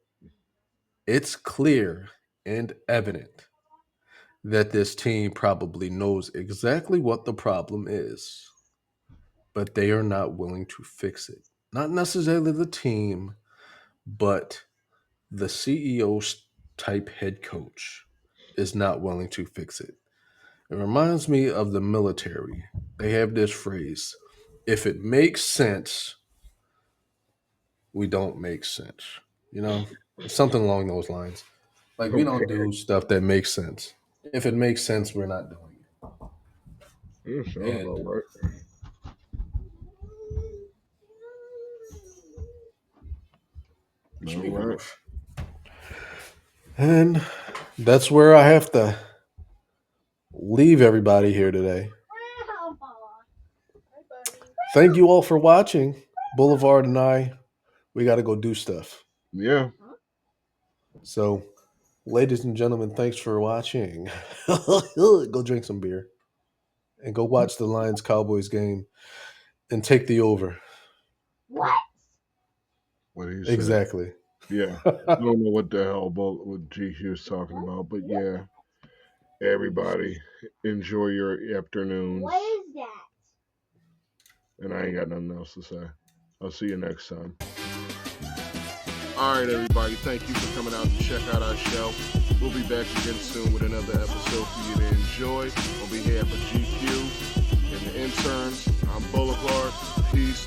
it's clear and evident that this team probably knows exactly what the problem is, but they are not willing to fix it. Not necessarily the team, but the CEO type head coach is not willing to fix it. It reminds me of the military. They have this phrase: if it makes sense, we don't make sense. You know, something along those lines. Like, we Okay. don't do stuff that makes sense. If it makes sense, we're not doing Yeah, it. sounds And about right. what you All mean, right. Rudolph? And that's where I have to leave everybody here today. Thank you all for watching. Boulevard and I, we got to go do stuff. Yeah. So, ladies and gentlemen, thanks for watching. Go drink some beer and go watch the Lions Cowboys game and take the over. What do you say? Exactly. Yeah. I don't know what the hell what GQ is talking about, but yeah. Everybody, enjoy your afternoons. What is that? And I ain't got nothing else to say. I'll see you next time. All right, everybody. Thank you for coming out to check out our show. We'll be back again soon with another episode for you to enjoy. On behalf of GQ and the interns, I'm Boulevard. Peace.